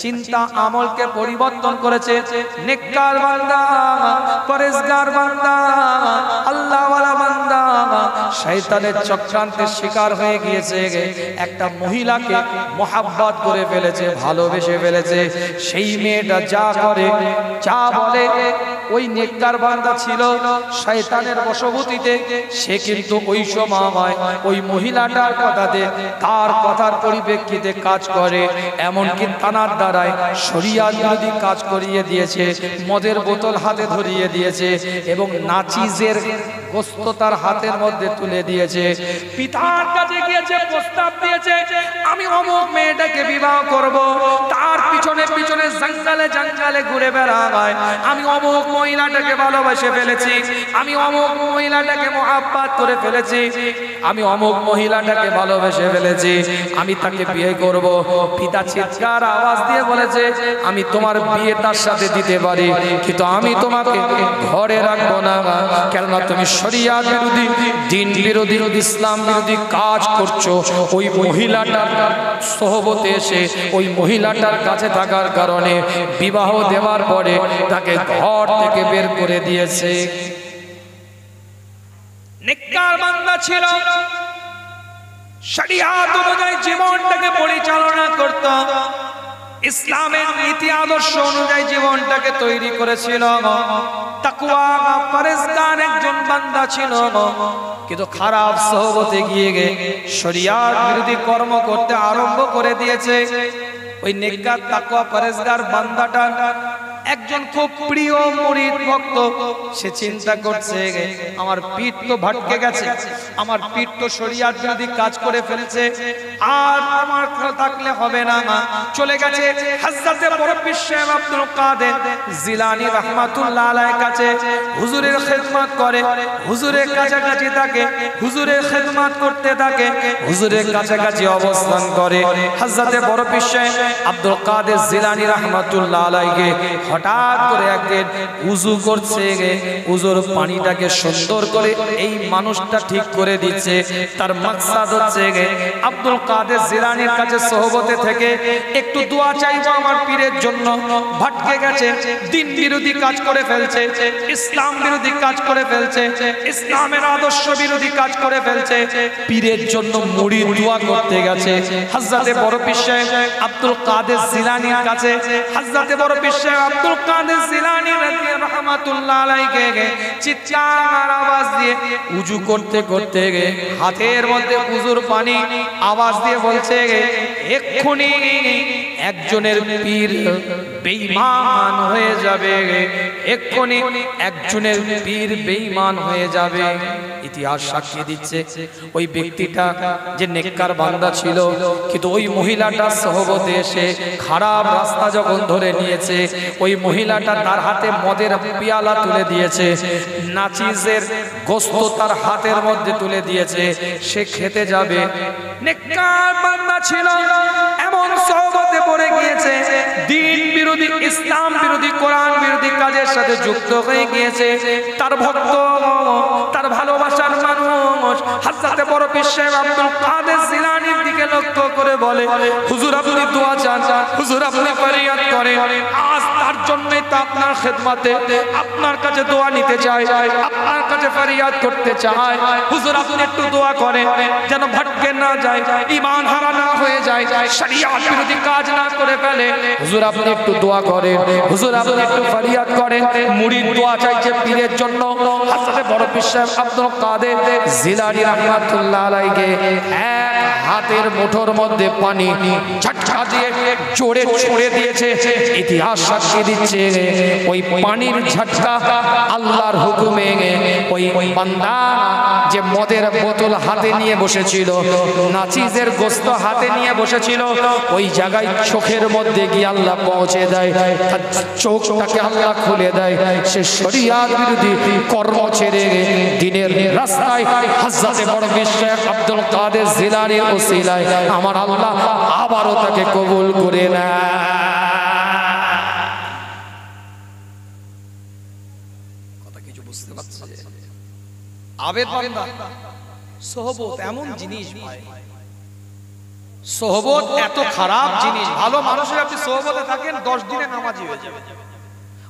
চিন্তা আমলকে পরিবর্তন করেছে। নেককার বান্দা, পরহেজগার বান্দা, আল্লাহওয়ালা বান্দা শয়তানের চক্রান্তের শিকার হয়ে গিয়েছে। একটা মহিলাকে মহাব্বত করে ফেলেছে, ভালোবেসে ফেলেছে। সেই মেয়েটা যা করে, যা বলে, ওই নেককার বান্দা ছিল শয়তানের বশবর্তীতে, সে কিন্তু ওই সময় ওই মহিলাটার কথাতে তার কথার পরিপ্রেক্ষিতে কাজ করে, এমনকি তানার দ্বারায় শরিয়াত বিরোধী কাজ করিয়ে দিয়েছে, মদের বোতল হাতে ধরিয়ে দিয়েছে এবং নাচিজের গোস্ত তার হাতের মধ্যে তুলে দিয়েছে। পিতার কাছে গিয়েছে, প্রস্তাব দিয়েছে আমি অমুক মেয়েটাকে বিবাহ করব, তার পিছনে পিছনে জঙ্গলে জঙ্গলে ঘুরে বেড়ায়, আমি অমুক মহিলাটাকে ভালোবেসে ফেলেছি, আমি অমুক মহিলাটাকে মহাব্বত করে ফেলেছি, আমি অমুক মহিলাটাকে ভালোবেসে ফেলেছি, আমি তাকে বিয়ে করব। পিতা চিৎকার আওয়াজ দিয়ে বলেছে আমি তোমার বিয়ে তার সাথে দিতে পারি, কিন্তু আমি তোমাকে ঘরে রাখবো না, কেননা তুমি শরিয়াত বিরোধী, দ্বীন বিরোধী, ইসলাম বিরোধী কাজ করছো। ওই মহিলাটার সোহবতে এসে ওই মহিলাটার কাছে থাকার কারণে বিবাহ দেওয়ার পরে তাকে ঘর থেকে বের করে দিয়েছে। নেককার বান্দা ছিল, শরিয়াত অনুযায়ী জীবনটাকে পরিচালনা করত, ইসলামের নীতি আদর্শ অনুযায়ী জীবনটাকে তৈরি করেছিল, তাকওয়া পরহেজগার একজন বান্দা ছিল, কিন্তু খারাপ সোহবতে গিয়ে শরিয়াত বিরোধী কর্ম করতে আরম্ভ করে দিয়েছে। ওই নেককার তাকওয়া পরহেজগার বান্দাটা একজন খুব প্রিয় মুরিদ ভক্ত, সে চিন্তা করছে আমার পিঠ তো ভটকে গেছে, আমার পিঠ তো শরিয়াত বিরোধী কাজ করে ফেলেছে, আর আমার থাকলে হবে না, চলে গেছে হযরতে বড় পীর সাহেব আব্দুল কাদের জিলানী রাহমাতুল্লাহ আলাইহির কাছে, হুজুরের খেদমত করে, হুজুরের কাছাকাছি থাকে, হুজুরের খেদমত করতে থাকে, হুজুরের কাছাকাছি অবস্থান করে। হযরতে বড় পীর সাহেব আব্দুল কাদের জিলানী রাহমাতুল্লাহ আলাইহি হঠাৎ করে একদিন উযু করছে, উযুর পানিটাকে সুন্দর করে এই মানুষটা ঠিক করে দিচ্ছে, তার মাকসাদ হচ্ছে আব্দুল কাদের জিলানীর কাছে সোহবতে থেকে একটু দোয়া চাইবো আমার পীরের জন্য, ভটকে গেছে, দ্বীন বিরোধী কাজ করে ফেলছে, ইসলাম বিরোধী কাজ করে ফেলছে, ইসলামের আদর্শ বিরোধী কাজ করে ফেলছে, পীরের জন্য মুরিদ দোয়া করতে গেছে। হযরতে বড় পীর সাহেব আব্দুল কাদের জিলানীর কাছে, হযরতে বড় পীর সাহেব আব্দুল কাদের জিলানী রাহমাতুল্লাহ আলাইহি চিৎকার আওয়াজ দিয়ে উযু করতে করতে হাতের মধ্যে উযুর পানি আওয়াজ দিয়ে বলছে এক্ষুনি একজনের পীর বেঈমান হয়ে যাবে, এক্ষুনি একজনের পীর বেঈমান হয়ে যাবে। ইতিহাস সাক্ষী দিচ্ছে ওই ব্যক্তিটা যে নেককার বান্দা ছিল, কিন্তু ওই মহিলাটা সোহবতে এসে খারাপ রাস্তা যখন ধরে নিয়েছে, ওই মহিলাটা তার হাতে মদের পিয়ালা তুলে দিয়েছে, নাচিজের গোস্ত তার হাতের মধ্যে তুলে দিয়েছে, সে খেতে যাবে। নেককার বান্দা ছিল, এমন সোহবতে পড়ে গিয়েছে, দ্বীন বিরোধী, ইসলাম বিরোধী, কোরআন বিরোধী কাজের সাথে যুক্ত হয়ে গিয়েছে। তার ভক্ত, তার ভালোবাসার মানুষ হযরতে বড় পীর সাহেব আব্দুল কাদের জিলানীর দিকে লক্ষ্য করে বলে হুজুর আপনি দোয়া চান, হুজুর আপনি ফরিয়াদ করেন, আজ তার জন্যই তো আপনার খেদমতে আপনার কাছে দোয়া নিতে চাই, আপনার কাছে ফরিয়াদ করতে চাই, হুজুর আপনি একটু দোয়া করেন যেন ভটকে না যায়, ঈমান হারা না হয়ে যায়, শরিয়াত বিরোধী কাজ না করে ফেলে, হুজুর আপনি একটু দোয়া করেন, হুজুর আপনি একটু ফরিয়াদ করেন। মুরিদ দোয়া চাইছে পীরের জন্য। হযরতে বড় পীর সাহেব আব্দুল কাদের জিলানী রাহমাতুল্লাহ আলাইহি এক হাতের মুঠোর মধ্যে পানি ঝটকা দিয়ে জোরে ছুঁড়ে দিয়েছে। ইতিহাস সাক্ষী দিচ্ছে ওই পানির ঝটকা আল্লাহর হুকুমে ওই বান্দা যে মদের বোতল হাতে নিয়ে বসেছিল, নাচিজের গোস্ত হাতে নিয়ে বসেছিল, ওই জায়গায় চোখের মধ্যে গিয়ে আল্লাহ পৌঁছে দেয়, তার চোখটাকে আল্লাহ খুলে দেয়, সে শরিয়াত বিরোধী কর্ম ছেড়ে দ্বীনের রাস্তায় হযরতে বড় পীর সাহেব আব্দুল কাদের জিলানীর ওসিলায় আমার আল্লাহ আবারও তাকে কবুল করে নেয়। কথা কিছু বুঝতে পারছেন? আবেদ বান্দা সোহবত এমন জিনিস ভাই, সোহবত এত খারাপ জিনিস। ভালো মানুষের আপনি সোহবতে থাকেন 10 দিনে নামাজি হয়ে যাবে।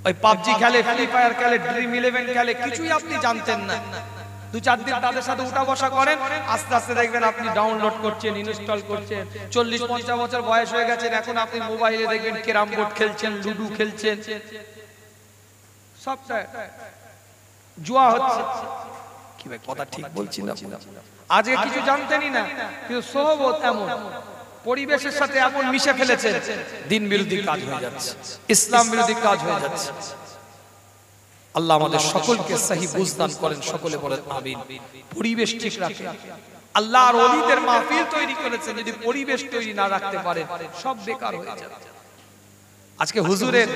ওই পাবজি খেলে, ফ্রি ফায়ার খেলে, ড্রিম 11 খেলে, কিছুই আপনি জানতেন না, 2-4 দিন তাদের সাথে উঠা বসা করেন, আস্তে আস্তে দেখবেন আপনি ডাউনলোড করছেন, ইনস্টল করছেন, 40-50 বছর বয়স হয়ে গেছেন, এখন আপনি মোবাইলে দেখবেন ক্যারাম বোর্ড খেলছেন, লুডো খেলছেন, সবটা জুয়া হচ্ছে। কি ভাই কথা ঠিক বলছি না? আজকে কিছু জানতেনই না, কিন্তু সোহবত এমন পরিবেশের সাথে এমন মিশে ফেলেছে, দিন বিরোধী কাজ হয়ে যাচ্ছে, ইসলাম বিরোধী কাজ হয়ে যাচ্ছে। আল্লাহ আমাদের সকলকে সহি বুঝ দান করেন, সকলে বলেন আমিন। পরিবেশ ঠিক রাখেন। আল্লাহর ওলিদের মাহফিল তৈরি করেছেন, যদি পরিবেশ তৈরি না রাখতে পারেন সব বেকার হয়ে যাবে। আজকে হুজুরের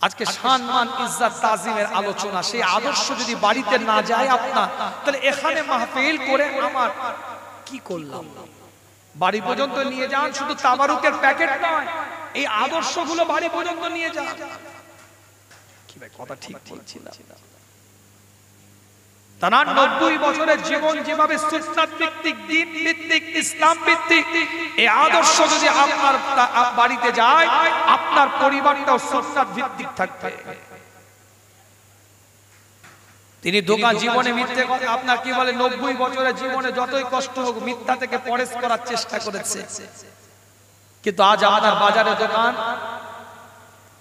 আজকে সম্মান ইজ্জত তাজিমের আলোচনা, সেই আদর্শ যদি বাড়িতে না যায় আপনার, তাহলে এখানে মাহফিল করে আমার কি করলাম? বাড়ি পর্যন্ত নিয়ে যান, শুধু তাবারুকের প্যাকেট নয়, এই আদর্শগুলো বাড়ি পর্যন্ত নিয়ে যান। কি ভাই কথা ঠিক বলছি না? তার 90 বছরের জীবন যেভাবে সুন্নাত ভিত্তিক, দ্বীন ভিত্তিক, ইসলাম ভিত্তিক, এই আদর্শ যদি আপনার বাড়িতে যায়, আপনার পরিবারটাও সুন্নাত ভিত্তিক থাকবে। তিনি দোকান জীবনে মিথ্যে কথা, আপনার কি বলে 90 বছরের জীবনে যতই কষ্ট হোক মিথ্যা থেকে পরেশ করার চেষ্টা করেছে, কিন্তু আজ আপনার বাজারে দোকান,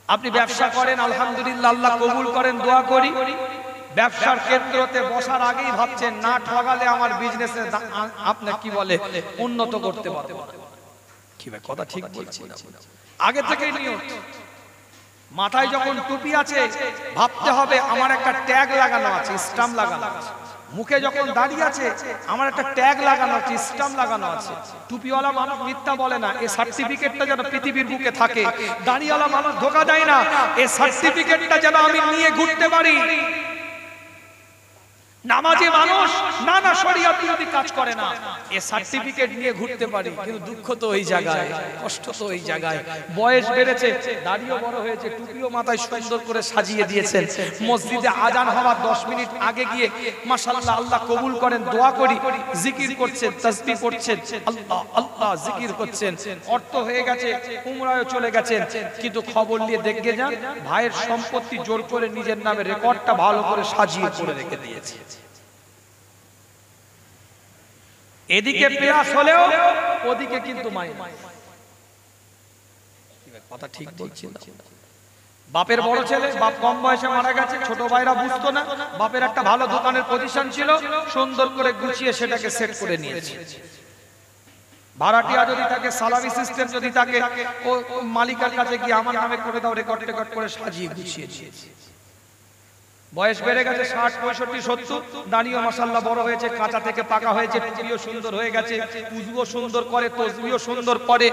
আপনি ব্যবসা করেন, আলহামদুলিল্লাহ, আল্লাহ কবুল করেন, দোয়া করি। ব্যবসার কেন্দ্রতে বসার আগেই ভাবছেন, না ঠগালে আমার বিজনেসে আপনি কি বলে উন্নত করতে পারবো না। কি ভাই কথা ঠিক বলছি না? আগে থেকেই নিয়ত। মাথায় যখন টুপি আছে ভাবতে হবে আমার একটা ট্যাগ লাগানো আছে, স্টাম্প লাগানো আছে। মুখে যখন দাঁড়িয়ে আছে আমার একটা ট্যাগ লাগানো আছে, স্টাম্প লাগানো আছে। টুপিওয়ালা মানুষ মিথ্যা বলে না, এই সার্টিফিকেটটা যেন পৃথিবীর বুকে থাকে। দাঁড়িওয়ালা মানুষ ধোঁকা দেয় না, এই সার্টিফিকেটটা যেন আমি নিয়ে ঘুরতে পারি। নামাজি মানুষ নানা শরিয়ত বিরোধী কাজ করে না, এই সার্টিফিকেট নিয়ে ঘুরতে পারি। কিন্তু দুঃখ তো ওই জায়গায়, কষ্ট তো ওই জায়গায়। বয়স বেড়েছে, দাড়িও বড় হয়েছে, টুপিও মাথায় সুন্দর করে সাজিয়ে দিয়েছেন। মসজিদে আজান হওয়ার 10 মিনিট আগে গিয়ে মাশাআল্লাহ আল্লাহ কবুল করেন, দোয়া করি, জিকির করছেন, তাসবিহ করছেন, আল্লাহ আল্লাহ জিকির করছেন। অর্থ হয়ে গেছে, উমরায় চলে গেছেন, কিন্তু খবর নিয়ে দেখে যান ভাইয়ের সম্পত্তি জোর করে নিজের নামে রেকর্ডটা ভালো করে সাজিয়ে করে রেখে দিয়েছে। এদিকে পেয়াস হলেও ওদিকে কিন্তু মাইনাস। কথা ঠিক বলছি না? বাপের বড় ছেলে, বাপ কম বয়সে মারা গেছে, ছোট ভাইরা বুঝতো না। বাপের একটা ভালো দোকানের পজিশন ছিল, সুন্দর করে গুছিয়ে সেটাকে সেট করে নিয়েছে। ভাড়াটিয়া যদি থাকে, সালামি সিস্টেম যদি থাকে, ও মালিকের কাছে গিয়ে আমার নামে করে দাও, রেকর্ড করে সাজিয়ে গুছিয়ে দিয়েছে। বয়স বেড়ে গেছে, 60, 65, 70, দাঁড়িয়ে মাশাআল্লাহ বড় হয়েছে, কাঁচা থেকে পাকা হয়েছে, টুপিও সুন্দর হয়ে গেছে, উজুও সুন্দর করে, তসবিহও সুন্দর করে,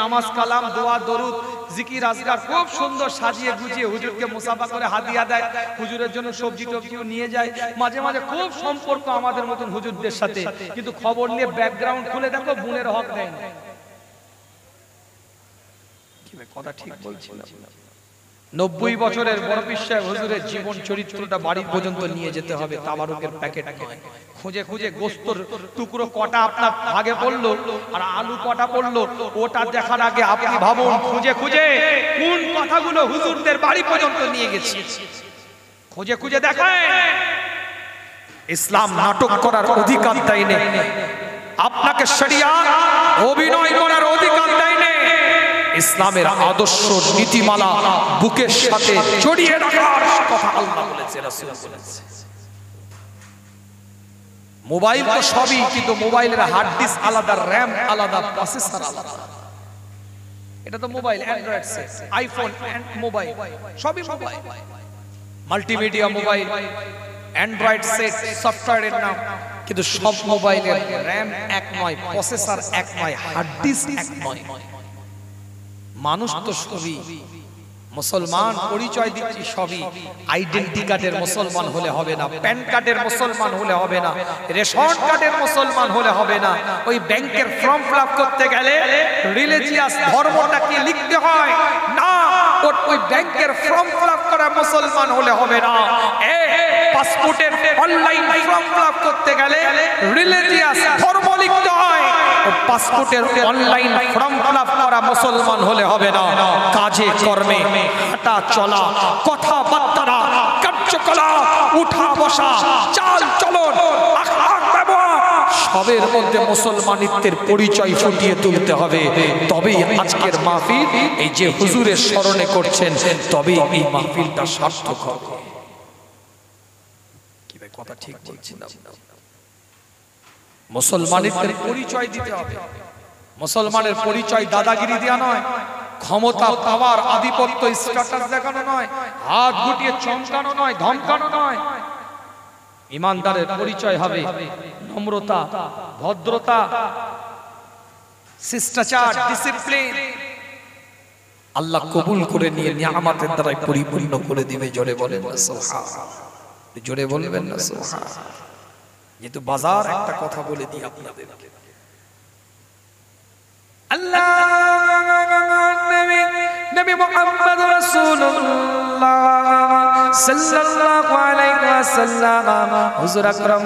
নামাজ কালাম দোয়া দরুদ জিকির আজকার খুব সুন্দর সাজিয়ে গুছিয়ে হুজুরকে মুসাফা করে হাদিয়া দেয়। হুজুরের জন্য সবজি টবজিও নিয়ে যায়। মাঝে মাঝে খুব সম্পর্ক আমাদের মতন হুজুরদের সাথে, কিন্তু খবর নিয়ে ব্যাকগ্রাউন্ড খুলে দেখো বোনের হক দেয় না। কি ভাই কথা ঠিক বলছি না? 90 বছরের বড় পীর সাহেব হুজুরের জীবন চরিত্রটা বাড়ি পর্যন্ত নিয়ে যেতে হবে, তাবারুকের প্যাকেট নয়। খুঁজে খুঁজে গোস্তর টুকরো কটা আপনার ভাগে পড়লো আর আলু কটা পড়লো, ওটা দেখার আগে আপনি ভাবুন খুঁজে খুঁজে কোন কথাগুলো হুজুরদের বাড়ি পর্যন্ত নিয়ে গেছে। খুঁজে খুঁজে দেখায়। ইসলাম নাটক করার অধিকার দেয় না, আপনাকে শরিয়াত অভিনয় করার অধিকার দেয় না। ইসলামের আদর্শ নীতিমালা বুকের সাথে জড়িয়ে রাখার কথা আল্লাহ বলেছে, রাসূল বলেছে। মোবাইল তো সবই, কিন্তু মোবাইলের হার্ড ডিস্ক আলাদা, র‍্যাম আলাদা, প্রসেসর আলাদা। এটা তো mobile, Android set, iPhone mobile, সবই mobile, multimedia mobile, Android set, সফটওয়্যারের নাম। কিন্তু সব মোবাইলের র‍্যাম এক নয়, প্রসেসর এক নয়, হার্ড ডিস্ক এক নয়। মানুষ তো সবই মুসলমান, পরিচয় দিচ্ছি সবই। আইডেন্টি কার্ডের মুসলমান হলে হবে না, প্যান কার্ডের মুসলমান হলে হবে না, রেশন কার্ডের মুসলমান হলে হবে না। ওই ব্যাংকের ফর্ম ফিলআপ করতে গেলে রিলিজিয়াস ধর্মটা কি লিখতে হয় না, ওই ব্যাংকের ফর্ম ফিলআপ করা মুসলমান হলে হবে না। পাসপোর্টের অনলাইন ফর্ম ফিলআপ করতে গেলে রিলিজিয়াস ধর্ম লিখতে হয়। পাসপোর্টের অনলাইন ফর্ম ফিলআপ করা মুসলমান হলে হবে না। কাজে কর্মে, হাঁটা চলা, কথাবার্তা, কার্যকলাপ, উঠা বসা, চাল চলন, আখলাক ব্যবহার সবের মধ্যে মুসলমানিত্বের পরিচয় ফুটিয়ে তুলতে হবে, তবেই আজকের মাহফিল এই যে হুজুরের স্মরণে করছেন তবেই এই মাহফিলটা সার্থক হবে। কি ভাই কথা ঠিক বলছি না? মুসলমানিত্বের পরিচয় দিতে হবে। মুসলমানের পরিচয় দাদাগিরি দেওয়া নয়, ক্ষমতা পাওয়ার আধিপত্য স্ট্যাটাস দেখানো নয়, হাত গুটিয়ে চমকানো নয়, ধমকানো নয়। ইমানদারের পরিচয় হবে নম্রতা, ভদ্রতা, শিষ্টাচার, ডিসিপ্লিন। আল্লাহ কবুল করে নিয়ে নিয়ামতের দ্বারা পরিপূর্ণ করে দিবে। জোরে বলেন না সুবহানাল্লাহ, জোরে বলবেন না সুবহানাল্লাহ। যেহেতু বাজার একটা কথা বলে দিই আপনাদেরকে, আল্লাহ নবী মুহাম্মদ রাসূলুল্লাহ সাল্লাল্লাহু আলাইহি ওয়াসাল্লাম হুজুর আকরাম,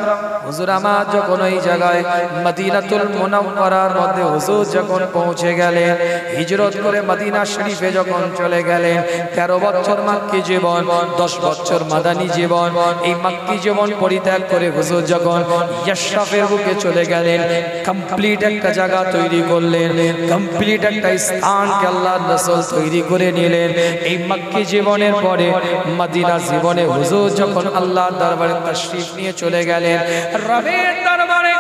হুজুর আমার যখন ওই জায়গায় মদিনাতুল মুনাওয়ারার মধ্যে হুজুর যখন পৌঁছে গেলেন, হিজরত করে মদিনা শরীফে যখন চলে গেলেন, 13 বছর মক্কি জীবন, 10 বছর মাদানী জীবন, এই মক্কি জীবন পরিত্যাগ করে হুজুর যখন ইয়াশরাফের বুকে চলে গেলেন, কমপ্লিট একটা জায়গা তৈরি করলেন, কমপ্লিট একটা স্থানকে আল্লাহর রাসূল তৈরি করে নিলেন। এই মক্কি জীবনের পরে মদিনা জীবনে হুজুর যখন আল্লাহর দরবারে তাশরীফ নিয়ে চলে গেলেন, রবের দরবারে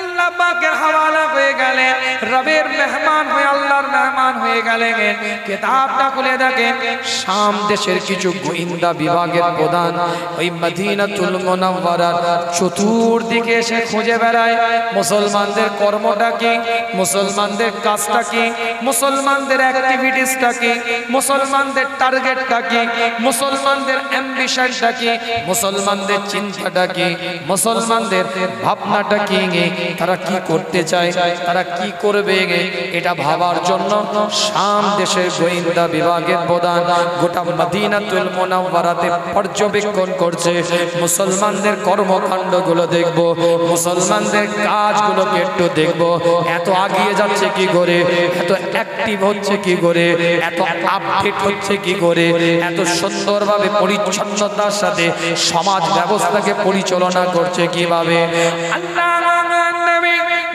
আল্লাহ পাকের হাওয়ালা হয়ে গেলেন, রবের মেহমান হয়ে আল্লাহর মেহমান হয়ে গেলেন। কিতাবটা খুলে দেখেন, শাম দেশের কিছু গোয়েন্দা বিভাগের প্রধান ওই মদিনাতুল মুনাওয়ারার চতুর্দিকে এসে খুঁজে বেড়ায় মুসলমানদের কর্মটা কি, মুসলমানদের কাজটা কি, মুসলমানদের অ্যাক্টিভিটিসটা কি, মুসলমানদের টার্গেটটা কি, মুসলমানদের অ্যাম্বিশনটা কি, মুসলমানদের চিন্তাটা কি, মুসলমানদের ভাবনাটা কি, তারা কি করতে চায়, তারা কি করবে, এটা ভাবার জন্য শাম দেশের গোয়েন্দা বিভাগের প্রধান গোটা মদিনাতুল মুনাওয়ারাতে পর্যবেক্ষণ করছে। মুসলমানদের কর্মকাণ্ডগুলো দেখব, মুসলমানদের কাজগুলোকে একটু দেখব, এত আগিয়ে যাচ্ছে কি করে, এত অ্যাক্টিভ হচ্ছে কি করে, এত আপডেট হচ্ছে কি করে, এত সুন্দরভাবে পরিচ্ছন্নতার সাথে সমাজ ব্যবস্থাকে পরিচালনা করছে কিভাবে। আল্লাহ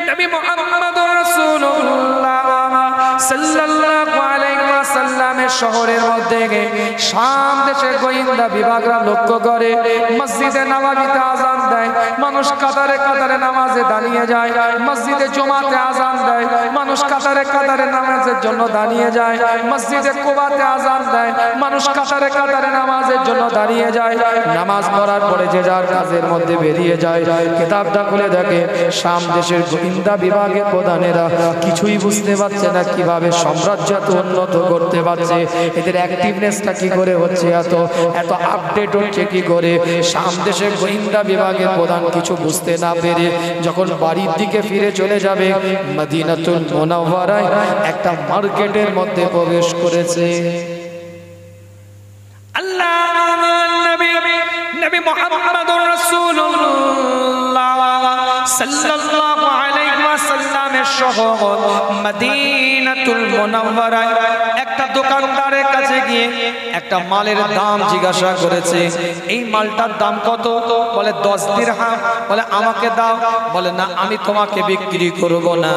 নবী মুহাম্মদ রাসূলুল্লাহ সাল্লাল্লাহু আলাইহি ওয়াসাল্লামের শহরের মধ্যে শাম দেশের গোয়েন্দা বিভাগরা লক্ষ্য করে মসজিদে নববীতে আযান দেয়, মানুষ কাতারে কাতারে নামাজে দাঁড়িয়ে যায়, মসজিদে জুমাতে আযান দেয়, মানুষ কাতারে কাতারে নামাজের জন্য দাঁড়িয়ে যায়, মসজিদে কুবাতে আযান দেয়, মানুষ কাতারে কাতারে নামাজের জন্য দাঁড়িয়ে যায়, নামাজ পড়ার পরে যে যার কাজের মধ্যে বেরিয়ে যায়। কিতাবটা খুলে দেখে শাম দেশের গোয়েন্দা বিভাগের প্রধানেরা কিছুই বুঝতে পারছে না কিভাবে সাম্রাজ্য উন্নত করতে পারছে, এদের অ্যাক্টিভনেসটা কি করে হচ্ছে, এত এত আপডেট হচ্ছে কি করে। শাম দেশের গোয়েন্দা বিভাগের প্রধান কিছু বুঝতে না পেরে যখন বাড়ির দিকে ফিরে চলে যাবে, মদিনাতুল মুনাওয়ারায় একটা মার্কেটের মধ্যে প্রবেশ করেছে। আল্লাহ নবী মুহাম্মদুর রাসূলুল্লাহ সাল্লাল্লাহু আলাইহি ওয়াসাল্লামের শহর মদিনাতুল মুনাওয়ারায় একটা দোকানদারের কাছে গিয়ে একটা মালের দাম জিজ্ঞাসা করেছে। এই মালটার দাম কত? বলে 10 দিরহাম। বলে আমাকে দাও। বলে না, আমি তোমাকে বিক্রি করব না।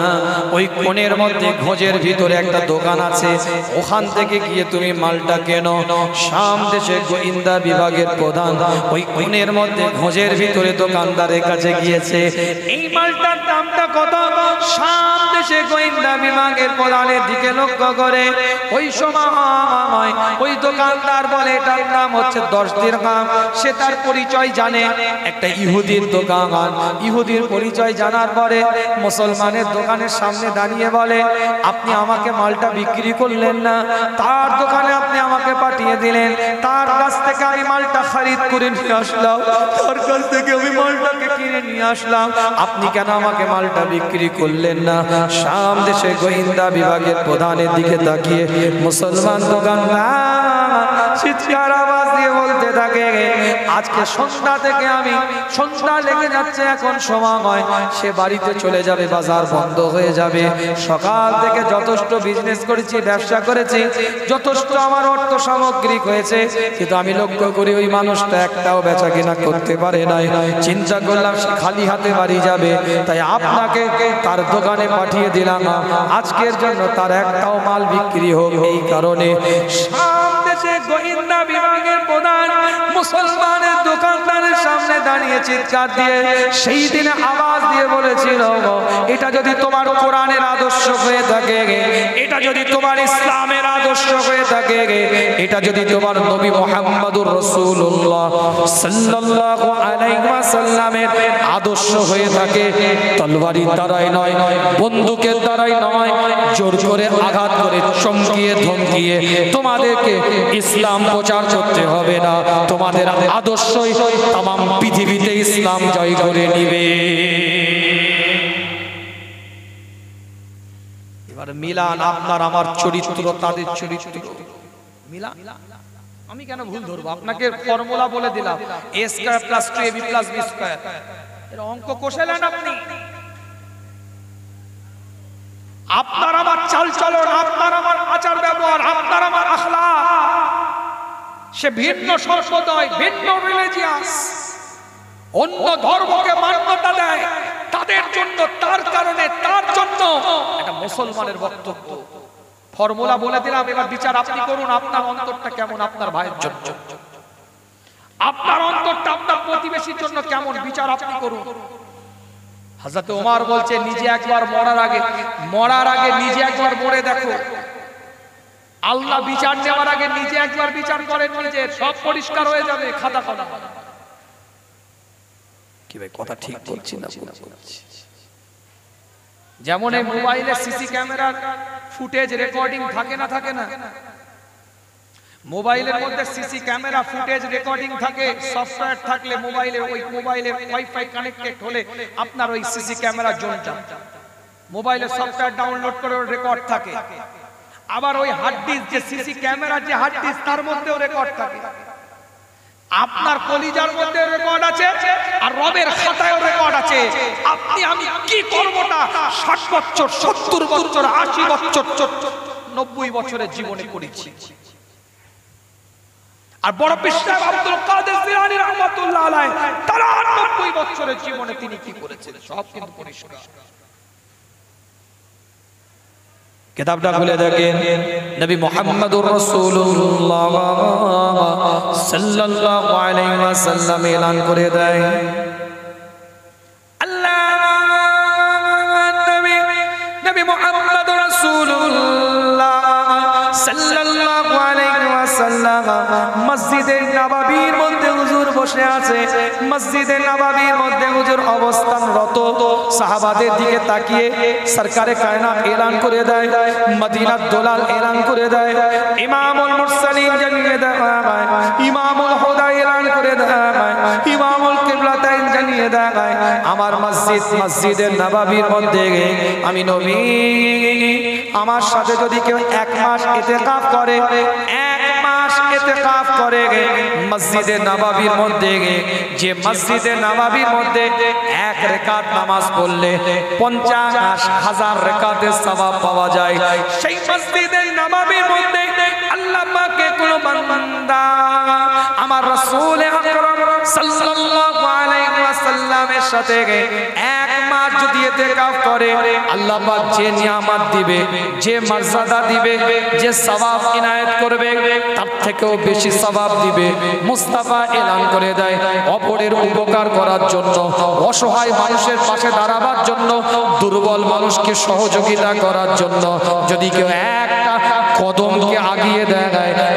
ওই কোণের মধ্যে ঘোজের ভিতরে একটা দোকান আছে, ওখান থেকে গিয়ে তুমি মালটা কেনো। শাম দেশে গোয়েন্দা বিভাগের প্রধান ওই কোণের মধ্যে ঘোজের ভিতরে দোকানদারের কাছে গিয়েছে। এই মালটার দামটা কত? শাম দেশে গোয়েন্দা বিভাগের প্রধানের দিকে লক্ষ্য করে ওই সময় ওই দোকানদার বলে এটার দাম হচ্ছে 10 দিরহাম। সে তার পরিচয় জানে, একটা ইহুদির দোকান। ইহুদির পরিচয় জানার পরে মুসলমানের দোকানের সামনে দাঁড়িয়ে বলে, আপনি আমাকে মালটা বিক্রি করলেন না, তার দোকানে আপনি আমাকে পাঠিয়ে দিলেন, তার কাছ থেকে আমি মালটা খরিদ করে নিয়ে আসলাম, তার কাছ থেকে আমি মালটাকে কিনে নিয়ে আসলাম, আপনি কেন আমাকে মালটা বিক্রি করলেন না? শাম দেশে গোয়েন্দা বিভাগের প্রধানের দিকে তাকিয়ে মুসলমান দোকানদার চিৎকার আওয়াজ দিয়ে বলতে থাকে, আজকে সন্ধ্যা থেকে আমি সন্ধ্যা লেগে যাচ্ছে, এখন সময় সে বাড়িতে চলে যাবে, বাজার বন্ধ হয়ে যাবে। সকাল থেকে যথেষ্ট বিজনেস করেছি, ব্যবসা করেছি, যথেষ্ট আমার অর্থ সামগ্রিক হয়েছে, কিন্তু আমি লক্ষ্য করি ওই মানুষটা একটাও বেচা কিনা করতে পারে নাই। চিন্তা করলাম সে খালি হাতে বাড়ি যাবে, তাই আপনাকে তার দোকানে পাঠিয়ে দিলাম, আজকের জন্য তার একটাও মাল বিক্রি হোক। এই কারণে গোয়েন্দা বিভাগের প্রধান মুসলমানের দোকানদারের সামনে দাঁড়িয়ে চিৎকার দিয়ে সেই দিনে আওয়াজ দিয়ে বলেছিল, এটা যদি তোমার কোরআনের আদর্শ হয়ে থাকে, এটা যদি তোমার ইসলামের আদর্শ হয়ে থাকে, এটা যদি তোমার নবী মুহাম্মদুর রাসূলুল্লাহ সাল্লাল্লাহু আলাইহি ওয়াসাল্লামের আদর্শ হয়ে থাকে, তলবারির দ্বারাই নয়, বন্দুকের দ্বারাই নয়, জোর করে আঘাত করে চমকিয়ে ধমকিয়ে তোমাদেরকে ইসলাম প্রচার করতে হবে না, তোমাদের আদর্শই তামাম পৃথিবীতে ইসলাম জয় করে নিবে। এবার মিলান আপনার আমার চরিত্র তাদের চরিত্র মিলান। আমি কেন ভুল ধরবো? আপনাকে ফর্মুলা বলে দিলাম, a square plus 2ab plus b square, এর অঙ্ক কষালেন আপনি। আপনার আমার চাল চলন, আপনার আমার আচার ব্যবহার, আপনার আমার আখলাক, সে ভিন্ন সম্প্রদায়, ভিন্ন রিলিজিয়াস, অন্য ধর্মকে মান্যতা দেয়, তাদের জন্য, তার কারণে, তার জন্য এটা মুসলমানের বক্তব্য। ফর্মুলা বলে দিলাম, এবার বিচার আপনি করুন, আপনার অন্তরটা কেমন আপনার ভাইয়ের জন্য, আপনার অন্তরটা আপনার প্রতিবেশীর জন্য কেমন, বিচার আপনি করুন। হযরত ওমর বলছে, নিজে একবার মরার আগে নিজে একবার মরে দেখো। আল্লাহ বিচার নেওয়ার আগে নিজে একবার বিচার করেন, নিজে সব পরিষ্কার হয়ে যাবে, খাতা খাতা। কি ভাই কথা ঠিক বলছি না? যেমন এই মোবাইলে সিসি ক্যামেরার ফুটেজ রেকর্ডিং থাকে না, মোবাইলের মধ্যে সিসি ক্যামেরা ফুটেজ রেকর্ডিং থাকে, সফটওয়্যার থাকলে মোবাইলে, ওই মোবাইলে ওয়াইফাই কানেক্টেড হলে আপনার ওই সিসি ক্যামেরা জোনটা মোবাইলে সফটওয়্যার ডাউনলোড করে রেকর্ড থাকে। আবার ওই হার্ড ডিস্ক, যে সিসি ক্যামেরার যে হার্ড ডিস্ক, তার মধ্যেও রেকর্ড থাকে। আপনার কলিজার মধ্যে রেকর্ড আছে, আর রবের খাতায়ও রেকর্ড আছে। আপনি আমি কি করবটা 60 বছর, 70 বছর, 80 বছর, 90 বছরের জীবনে করেছি। আর বড় পীর সাহেব আব্দুল কাদের জিলানী রাহমাতুল্লাহ আলাইহি, তার 90 বছরের জীবনে তিনি কি করেছেন সব কিন্তু পরিষ্কার। কিতাবটা খুলে দেখেন, নবী মুহাম্মদুর রাসূলুল্লাহ সাল্লাল্লাহু আলাইহি ওয়াসাল্লাম এলান করে দেয়, নবী মুহাম্মদুর রাসূলুল্লাহ সাল্লাল্লাহু আলাইহি ওয়াসাল্লাম মসজিদে নববীর মধ্যে হুজুর বসে আছে। মসজিদে নববীর মধ্যে হুজুর অবস্থানরত, সাহাবাদের দিকে তাকিয়ে সরকারে কায়নাত এলান করে দেয়, মদিনার দোলাল এলান করে দেয়, ইমামুল মুরসালিন জানিয়ে দেয়, ইমামুল হুদা এলান করে দেয়, ইমামুল কিবলাতাইন জানিয়ে দেয়, আমার মসজিদে নববীর মধ্যে আমি নবী, আমার সাথে যদি কেউ 1 মাস ইতিকাফ করে, 1 মাস ইতিকাফ করে মসজিদে নববীর মধ্যে, যে মসজিদে নববীর মধ্যে 1 রাকাত নামাজ পড়লে 50,000 রাকাতের সওয়াব পাওয়া যায়। সেই মসজিদে নববীর মধ্যে আল্লাহ পাকের কোন বান্দা আমার রাসূল আকরাম সাল্লাল্লাহু আলাইহি ওয়াসাল্লামের সাথে 1 মাস যদি ইতিকাফ করে, আল্লাহ পাক যে নিয়ামত দিবে, যে মর্যাদা দিবে, যে সওয়াব ইনায়েত করবে, তার থেকেও বেশি সওয়াব দিবে। মুস্তাফা এলান করে দেয়, অপরের উপকার করার জন্য, অসহায় মানুষের পাশে দাঁড়াবার জন্য, দুর্বল মানুষকে সহযোগিতা করার জন্য যদি কেউ একটা কদমকে আগিয়ে দেয়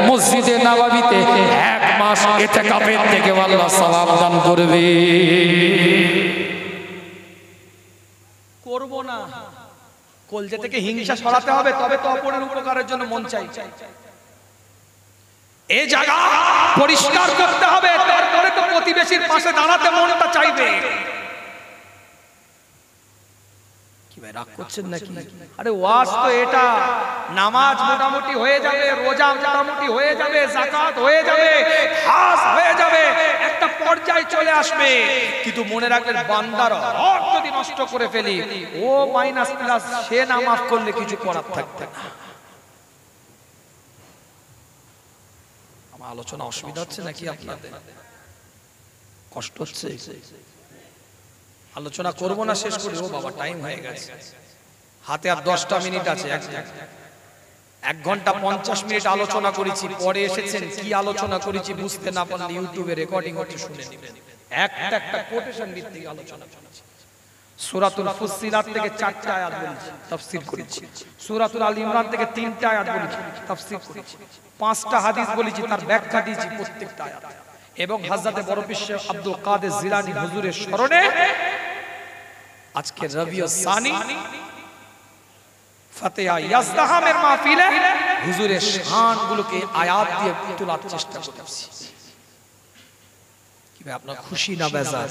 মসজিদে নববীতে, 1 মাস ইতিকাফের থেকে আল্লাহ সওয়াব দান করবে। করব না, কলজে থেকে হিংসা সরাতে হবে, তবে তো অপরের উপকারের জন্য মন চাই। এই জায়গা পরিষ্কার করতে হবে, তারপরে তো প্রতিবেশীর পাশে দাঁড়াতে মনটা চাইবে। কি ভাই রাগ করছেন নাকি? আরে ওয়াজ তো এটা, নামাজ মোটামুটি হয়ে যাবে, রোজা মোটামুটি হয়ে যাবে, যাকাত হয়ে যাবে, হজ হয়ে যাবে, একটা পর্যায়ে চলে আসবে। কিন্তু মনে রাখবেন বান্দার হক যদি নষ্ট করে ফেলি, ও মাইনাস প্লাস সে না মাফ করলে কিছু করার থাকবে না। আমার আলোচনা অসুবিধা হচ্ছে নাকি আপনাদের? কষ্ট হচ্ছে? আলোচনা করব না শেষ করি? ও বাবা টাইম হয়ে গেছে, হাতে আর 10টা মিনিট আছে। 1 ঘন্টা 50 মিনিট আলোচনা করেছি। পরে এসেছেন কি আলোচনা করেছি বুঝতে না পারলে ইউটিউবে রেকর্ডিং হচ্ছে, শুনে নেবেন। একটা কোটেশন ভিত্তিক আলোচনা করেছি। সূরাতুল ফুসসিলাত থেকে 4টা আয়াত বলেছি, তাফসীর করেছি। সূরাতুল আল ইমরান থেকে 3টা আয়াত বলেছি, তাফসীর করেছি। 5টা হাদিস বলেছি, তার ব্যাখ্যা দিয়েছি প্রত্যেকটা আয়াত। এবং হযরত বড় পীর শেখ আব্দুল কাদের জিলানী হুজুরের স্মরণে আজকে রবিউস সানি ফাতিহা ইয়াজদাহামের মাহফিলে হুজুরের শানগুলোকে আয়াত দিয়ে তোলার চেষ্টা করতেছি। কি ভাই আপনারা খুশি না বেজার?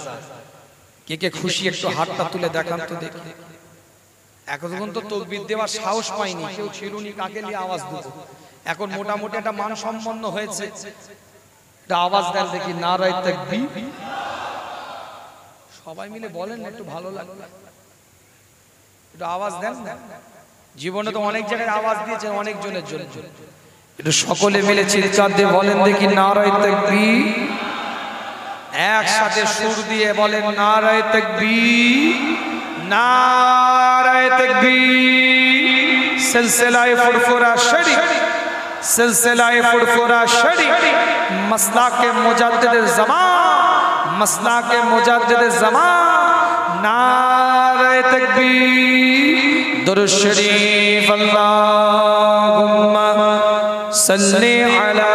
কে কে খুশি একটু হাতটা তুলে দেখান তো দেখি। এখন তো তাকবীর দেওয়ার সাহস পাইনি, কেউ ছিলুনি কাকে নিয়ে আওয়াজ দেব। এখন মোটামুটি একটা মান সম্পন্ন হয়েছে, একটা আওয়াজ দেন দেখি, নারায়ে তাকবীর। সবাই মিলে বলেন একটু ভালো লাগবে, একটু আওয়াজ দেন না। জীবনে তো অনেক জায়গায় আওয়াজ দিয়েছেন অনেক জনের জন্য, একটু সকলে মিলে চিৎকার দিয়ে বলেন দেখি নারায়ে তাকবীর। একসাথে সুর দিয়ে বলেন নারায়ে তাকবীর, নারায়ে তাকবীর। সিলসিলায়ে ফুরফুরা শরীফ, সিলসিলায়ে ফুরফুরা শরীফ, মাসলাকে মুজাদ্দিদে জামান, মাসলাকে মুজাদ্দিদে জামান। নারায়ে তাকবীর, দুরূদ শরীফ, আল্লাহুম্মা সাল্লি আলা।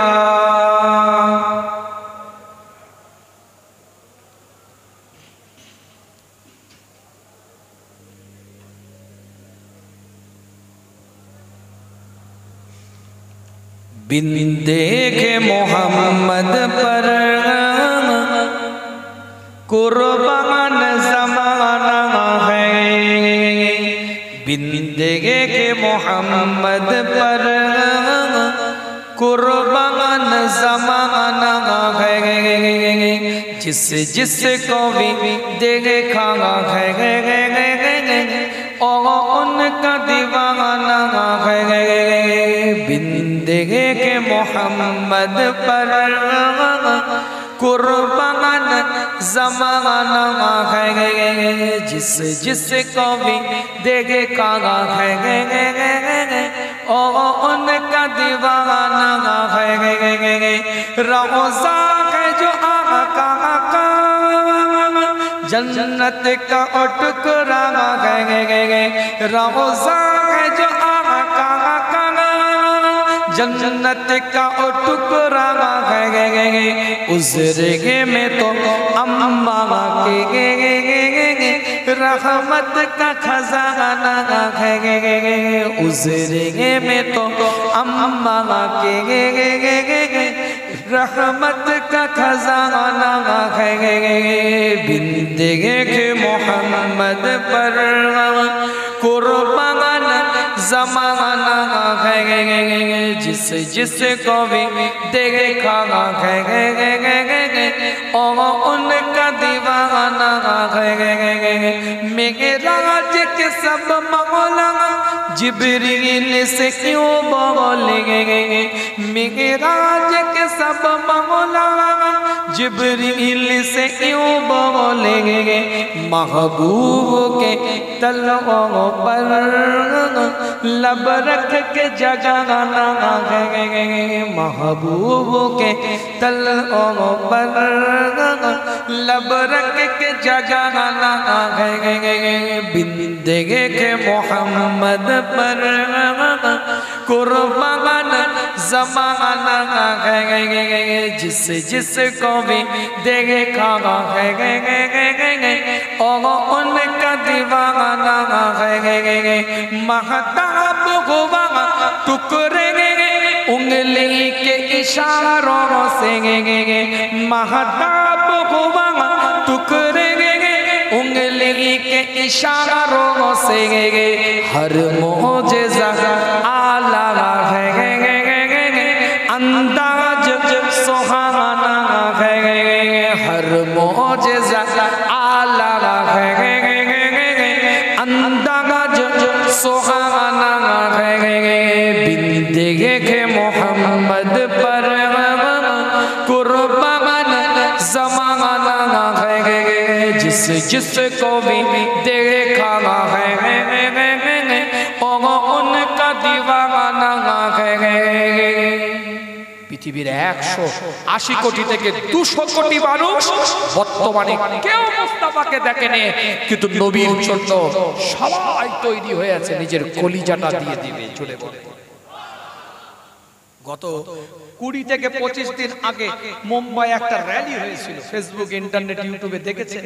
बिन देखे मोहम्मद पर कुर्बान ज़माना है, बिन देखे मोहम्मद पर कुर्बान ज़माना है। जिस जिसको भी देखा है और उनका दीवाना है। बिंदे के मोहम्मद पर कुर्बान ज़माना है। जिस जिसको भी देखा है और उनका दीवाना है। रोज़ा है जो आका का जन्नत का टुकड़ा है। रोज़ा है जो आका का जन्नत का टुकड़ा है। उजरे में तो अम्मा के रहमत का खजाना है। उजरे में तो अम्मा के रहमत का खजाना है। बिंदे के मोहम्मद पर कुर्बान ज़माना है। जिस जिसको भी देखा है और उनका दीवाना है। मेराज के सब मौला जिब्रील से क्यों बोलेंगे। मेराज के सब मौला जिब्रील से क्यों बोलेंगे। महबूब के तलवों पर लब रख के जगाना है। महबूब के तलवों पर लब रख के जगाना है। बिंदे के मोहम्मद पर कुर्बान ज़माना है। जिस जिसको भी देखा है और उनका दीवाना है। महताब हुआ टुकड़े उंगली के इशारों से। महताब हुआ टुकड़े उंगली के इशारों से हर मोजेज़ा आला है, अंदाज सुहाना है, हर मोजेज़ा आला है, अंदाज सुहाना है, बिंदे के मोहम्मद पर कुर्बान ज़माना है, जिस जिसको भी देखा है उनका दीवाना है। পৃথিবীর 180 কোটি থেকে 200 কোটি মানুষ বর্তমানে কেউ মুস্তাফাকে দেখেনি, কিন্তু নবীর জন্য সবাই তৈরি হয়ে আছে নিজের কলিজাটা দিয়ে দিবে। চলে বলে গত 20 থেকে 25 দিন আগে মুম্বাই একটা র্যালি হয়েছিল, ফেসবুক ইন্টারনেট ইউটিউবে দেখেছেন।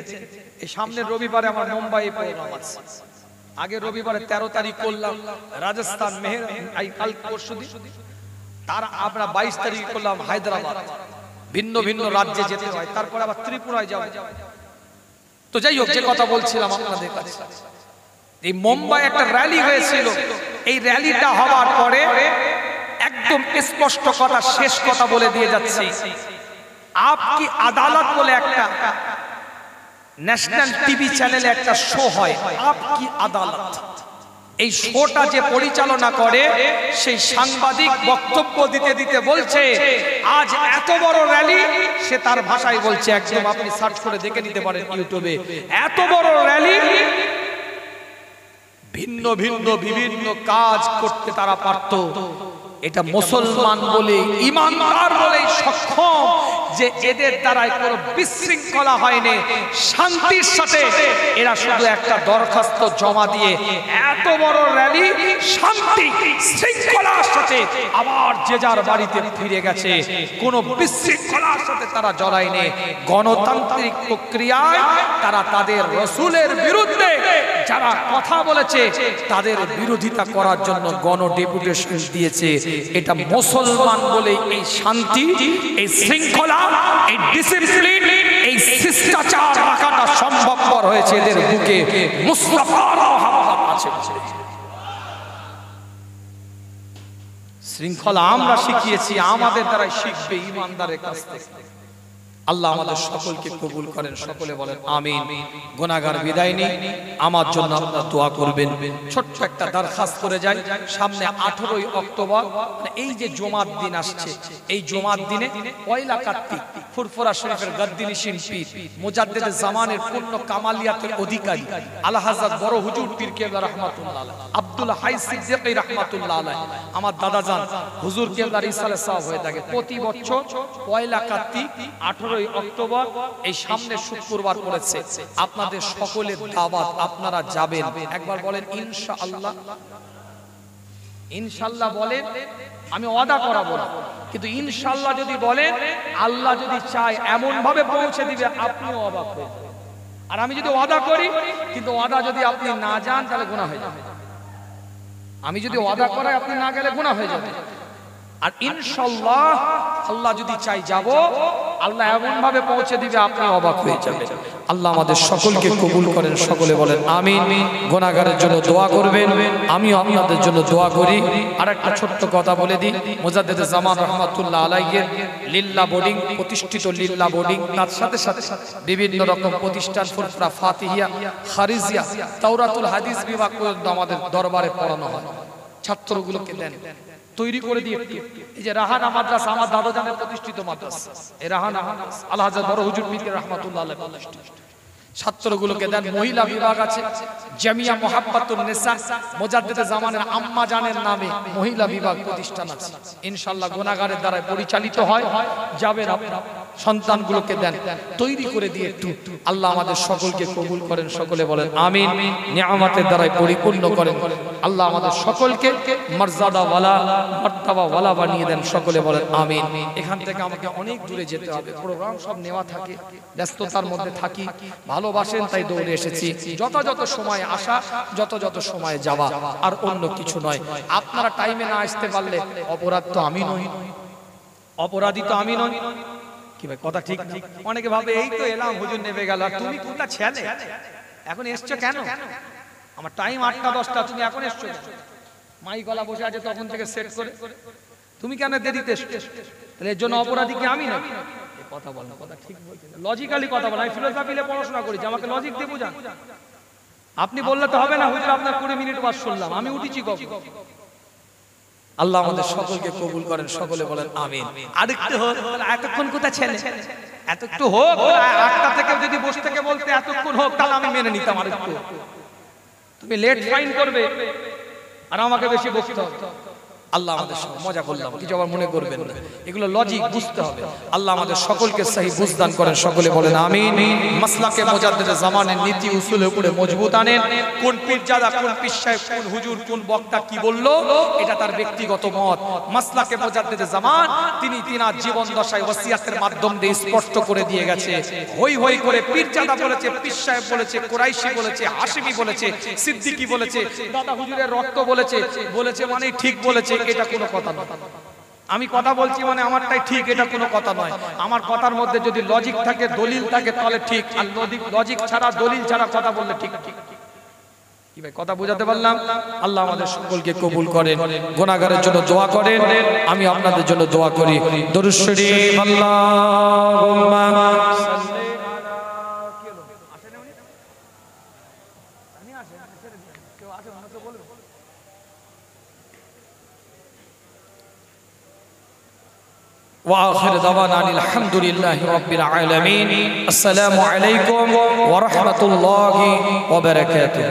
এই সামনের রবিবারে আমার মুম্বাই প্রোগ্রাম আছে। আগে রবিবারে 13 তারিখ করলাম রাজস্থান মেহের, কাল পরশুদিন। তার আমরা 22 তারিখ করলাম হায়দ্রাবাদ। ভিন্ন ভিন্ন রাজ্যে যেতে হয়, তারপর আবার ত্রিপুরায় যাব। তো যাই হোক, যে কথা বলছিলাম আপনাদের কাছে, এই মুম্বাই একটা র্যালি হয়েছিল। এই র্যালিটা হওয়ার পরে একদম স্পষ্ট কথা, শেষ কথা বলে দিয়ে যাচ্ছি। আপকি আদালত বলে একটা ন্যাশনাল টিভি চ্যানেলে একটা শো হয়, আপকি আদালত। এই শোটা যে পরিচালনা করে সেই সাংবাদিক বক্তব্য দিতে দিতে বলছে, আজ এত বড় র্যালি, সে তার ভাষায় বলছে, একদম আপনি সার্চ করে দেখে নিতে পারেন ইউটিউবে, এত বড় র্যালি, ভিন্ন ভিন্ন বিভিন্ন কাজ করতে তারা পারত। এটা মুসলমান বলে, ইমানদার বলে সক্ষম যে এদের দ্বারাই কোনো বিশৃঙ্খলা হয়নি, শান্তির সাথে এরা শুধু একটা দরখাস্ত জমা দিয়ে এত বড় র্যালি শান্তি শৃঙ্খলার সাথে আবার যে যার বাড়িতে ফিরে গেছে। কোনো বিশৃঙ্খলার সাথে তারা জড়ায়নি। গণতান্ত্রিক প্রক্রিয়ায় তারা তাদের রাসূলের বিরুদ্ধে যারা কথা বলেছে তাদের বিরোধিতা করার জন্য গণ ডেপুটেশন দিয়েছে। এটা মুসলমান বলে এই শান্তি, এই শৃঙ্খলা, এই ডিসিপ্লিন, এই শিষ্টাচার রাখাটা সম্ভবপর হয়েছে এদের বুকে। মুস্তাফার মহব্বত আছে। শৃঙ্খলা আমরা শিখিয়েছি, আমাদের দ্বারাই শিখবে ইমানদারের কাছ থেকে। আল্লাহ আমাদের সকলকে কবুল করেন, সকলে বলেন আমিন। গুনাহগার বিদায় নিই, আমার জন্য আপনারা দোয়া করবেন। ছোট্ট একটা দরখাস্ত করে যাই, সামনে 18ই অক্টোবর এই যে জুমার দিন আসছে, এই জুমার দিনে পয়লা কার্তিক ফুরফুরা শরীফের গদ্দিনিশিন পীর মুজাদ্দিদে জামানের পূর্ণ কামালিয়াতের অধিকারী আলা হযরত বড় হুজুর পীর কেবলা রাহমাতুল্লাহ আলাইহি, আব্দুল হাই সিদ্দিকী রাহমাতুল্লাহ আলাইহি, আমার দাদাজান হুজুর কেবলা রিসালে সাহেব হয়ে থাকে। প্রতি বছর পয়লা কার্তিক 18ই অক্টোবর এই সামনে শুক্রবার পড়েছে। আপনাদের সকলের দাওয়াত, আপনারা যাবেন। একবার বলেন ইনশাআল্লাহ। ইনশাআল্লাহ বলেন, আমি ওয়াদা করাবো না, কিন্তু ইনশাআল্লাহ যদি বলেন, আল্লাহ যদি চায় এমন ভাবে পৌঁছে দিবে আপনিও অবাক হয়ে যাবেন। আর আমি যদি ওয়াদা করি, কিন্তু ওয়াদা যদি আপনি না যান তাহলে গুনাহ হয়ে যাবে। আমি যদি ওয়াদা করাই আপনি না গেলে গুনাহ হয়ে যাবে। আর ইনশাআল্লাহ আল্লাহ যদি চাই যাব, আল্লাহ এমন ভাবে পৌঁছে দিবে আপনি অবাক হয়ে যাবেন। আল্লাহ আমাদের সকলকে কবুল করেন, সকলে বলেন আমিন। গুনাহগারের জন্য দোয়া করবেন, আমিও আপনাদের জন্য দোয়া করি। আর একটা ছোট্ট কথা বলে দিই, মুজাদ্দিদে জামান রাহমাতুল্লাহ আলাইহি লিল্লা বোর্ডিং প্রতিষ্ঠিত, লিল্লা বোর্ডিং, তার সাথে সাথে বিভিন্ন রকম প্রতিষ্ঠান, ফুরফুরা, ফাতিহিয়া, খারিজিয়া, তাওরাতুল হাদিস বিভাগ পর্যন্ত আমাদের দরবারে পড়ানো হয়। ছাত্রগুলোকে দেন, তৈরি করে দিয়ে একটু। এই যে রাহানা মাদ্রাসা, আমার দাদাজানের প্রতিষ্ঠিত মাদ্রাসা, এই রাহানা মাদ্রাসা আল্লাহ হযরত বড় হুজুর পীর রাহমাতুল্লাহ আলাইহি প্রতিষ্ঠিত। ছাত্রগুলোকে দেন। মহিলা বিভাগ আছে, জামিয়া মুহাব্বাতুন নিসা, মুজাদ্দিদে জামানের আম্মা জানের নামে মহিলা বিভাগ প্রতিষ্ঠান আছে। ইনশাআল্লাহ গুনাহগারের দ্বারা পরিচালিত হয়, যাবেন আপনারা। সন্তানগুলোকে দেন, তৈরি করে দিয়ে একটু। আল্লাহ আমাদের সকলকে কবুল করেন, সকলে বলেন আমিন। নিয়ামতের দ্বারা পরিপূর্ণ করেন। আল্লাহ আমাদের সকলকে মর্যাদা ওয়ালা, মার্তাবা ওয়ালা বানিয়ে দেন, সকলে বলেন আমিন। এখান থেকে আমাকে অনেক দূরে যেতে হবে, প্রোগ্রাম সব নেওয়া থাকে, ব্যস্ততার মধ্যে থাকি। ভালোবাসেন তাই দৌড়ে এসেছি। যথাযথ সময় আসা, যথাযথ সময়ে যাওয়া, আর অন্য কিছু নয়। আপনারা টাইমে না আসতে পারলে অপরাধ তো আমি নই, অপরাধী তো আমি নই। কি ভাই কথা ঠিক? অনেকে ভাবে এই তো এলাম, হুজুর নেমে গেল, আর তুমি কোনটা ছেলে? এখন এসছো কেন? আমার টাইম 8টা 10টা, তুমি এখন এসছো কেন? মাই গলা বসে আছে তখন থেকে সেট করে, তুমি কেন দেরিতে এসছো? তাহলে এর জন্য অপরাধী কি আমি না? কথা বল না, কথা ঠিক বলছেন, লজিক্যালি কথা বল। আমি ফিলোসফিতে পড়াশোনা করেছি, আমাকে লজিক দিয়ে বুঝান। আপনি বললে তো হবে না, হুজুর আপনার 20 মিনিট বাস শুনলাম, আমি উঠেছি কখন? আল্লাহ আমাদের সকলকে কবুল করেন, সকলে বলেন আমিন। আরেকটু হোক, এতক্ষণ কোথা ছেলে, এতটুকু হোক, 8টা থেকে যদি বসে থেকে বলতে এতক্ষণ হোক, তাহলে আমি মেনে নিতাম। আরেকটু তুমি লেট ফাইন করবে আর আমাকে বেশি বসতে হবে। আল্লাহ আমাদের মজা করলাম, কিছু আবার মনে করবেন না, এগুলো লজিক বুঝতে হবে। আল্লাহ আমাদের সকলকে সহি বুঝদান করেন, সকলে বলেন আমিন। মাসলাকে মুজাদ্দিদ জামানের নীতি উসুলের উপরে মজবুত আনেন। কোন পীরজাদা, কোন পীর সাহেব, কোন হুজুর, কোন বক্তা কি বললো, এটা তার ব্যক্তিগত মত। মাসলাকে মুজাদ্দিদ জামান তিনি তিনার জীবন দশায় ওসিয়াতের মাধ্যম দিয়ে স্পষ্ট করে দিয়ে গেছে। হই হই করে পীরজাদা বলেছে, পীর সাহেব বলেছে, কুরাইশি বলেছে, হাশিমি বলেছে, সিদ্দিকী বলেছে, দাদা হুজুরের রক্ত বলেছে, বলেছে মানে ঠিক বলেছে, এটা কোনো কথা নয়। আমি কথা বলছি মানে আমারটাই ঠিক, এটা কোনো কথা নয়। আমার কথার মধ্যে যদি লজিক থাকে, দলিল থাকে, তাহলে ঠিক। আর লজিক ছাড়া, দলিল ছাড়া কথা বললে ঠিক ঠিক কি ভাই, কথা বোঝাতে পারলাম? আল্লাহ আমাদের সকলকে কবুল করেন, গুনাহগারের জন্য দোয়া করেন, আমি আপনাদের জন্য দোয়া করি। দরুদ শরীফ আল্লাহুম্মা সাল্লি আলা কিলো আসেন উনি, আমি আসেন ছেড়ে দিন, কেউ আসে অন্য কেউ বলবে। وآخر دعوانا الحمد لله رب العالمين. السلام عليكم ورحمة الله وبركاته.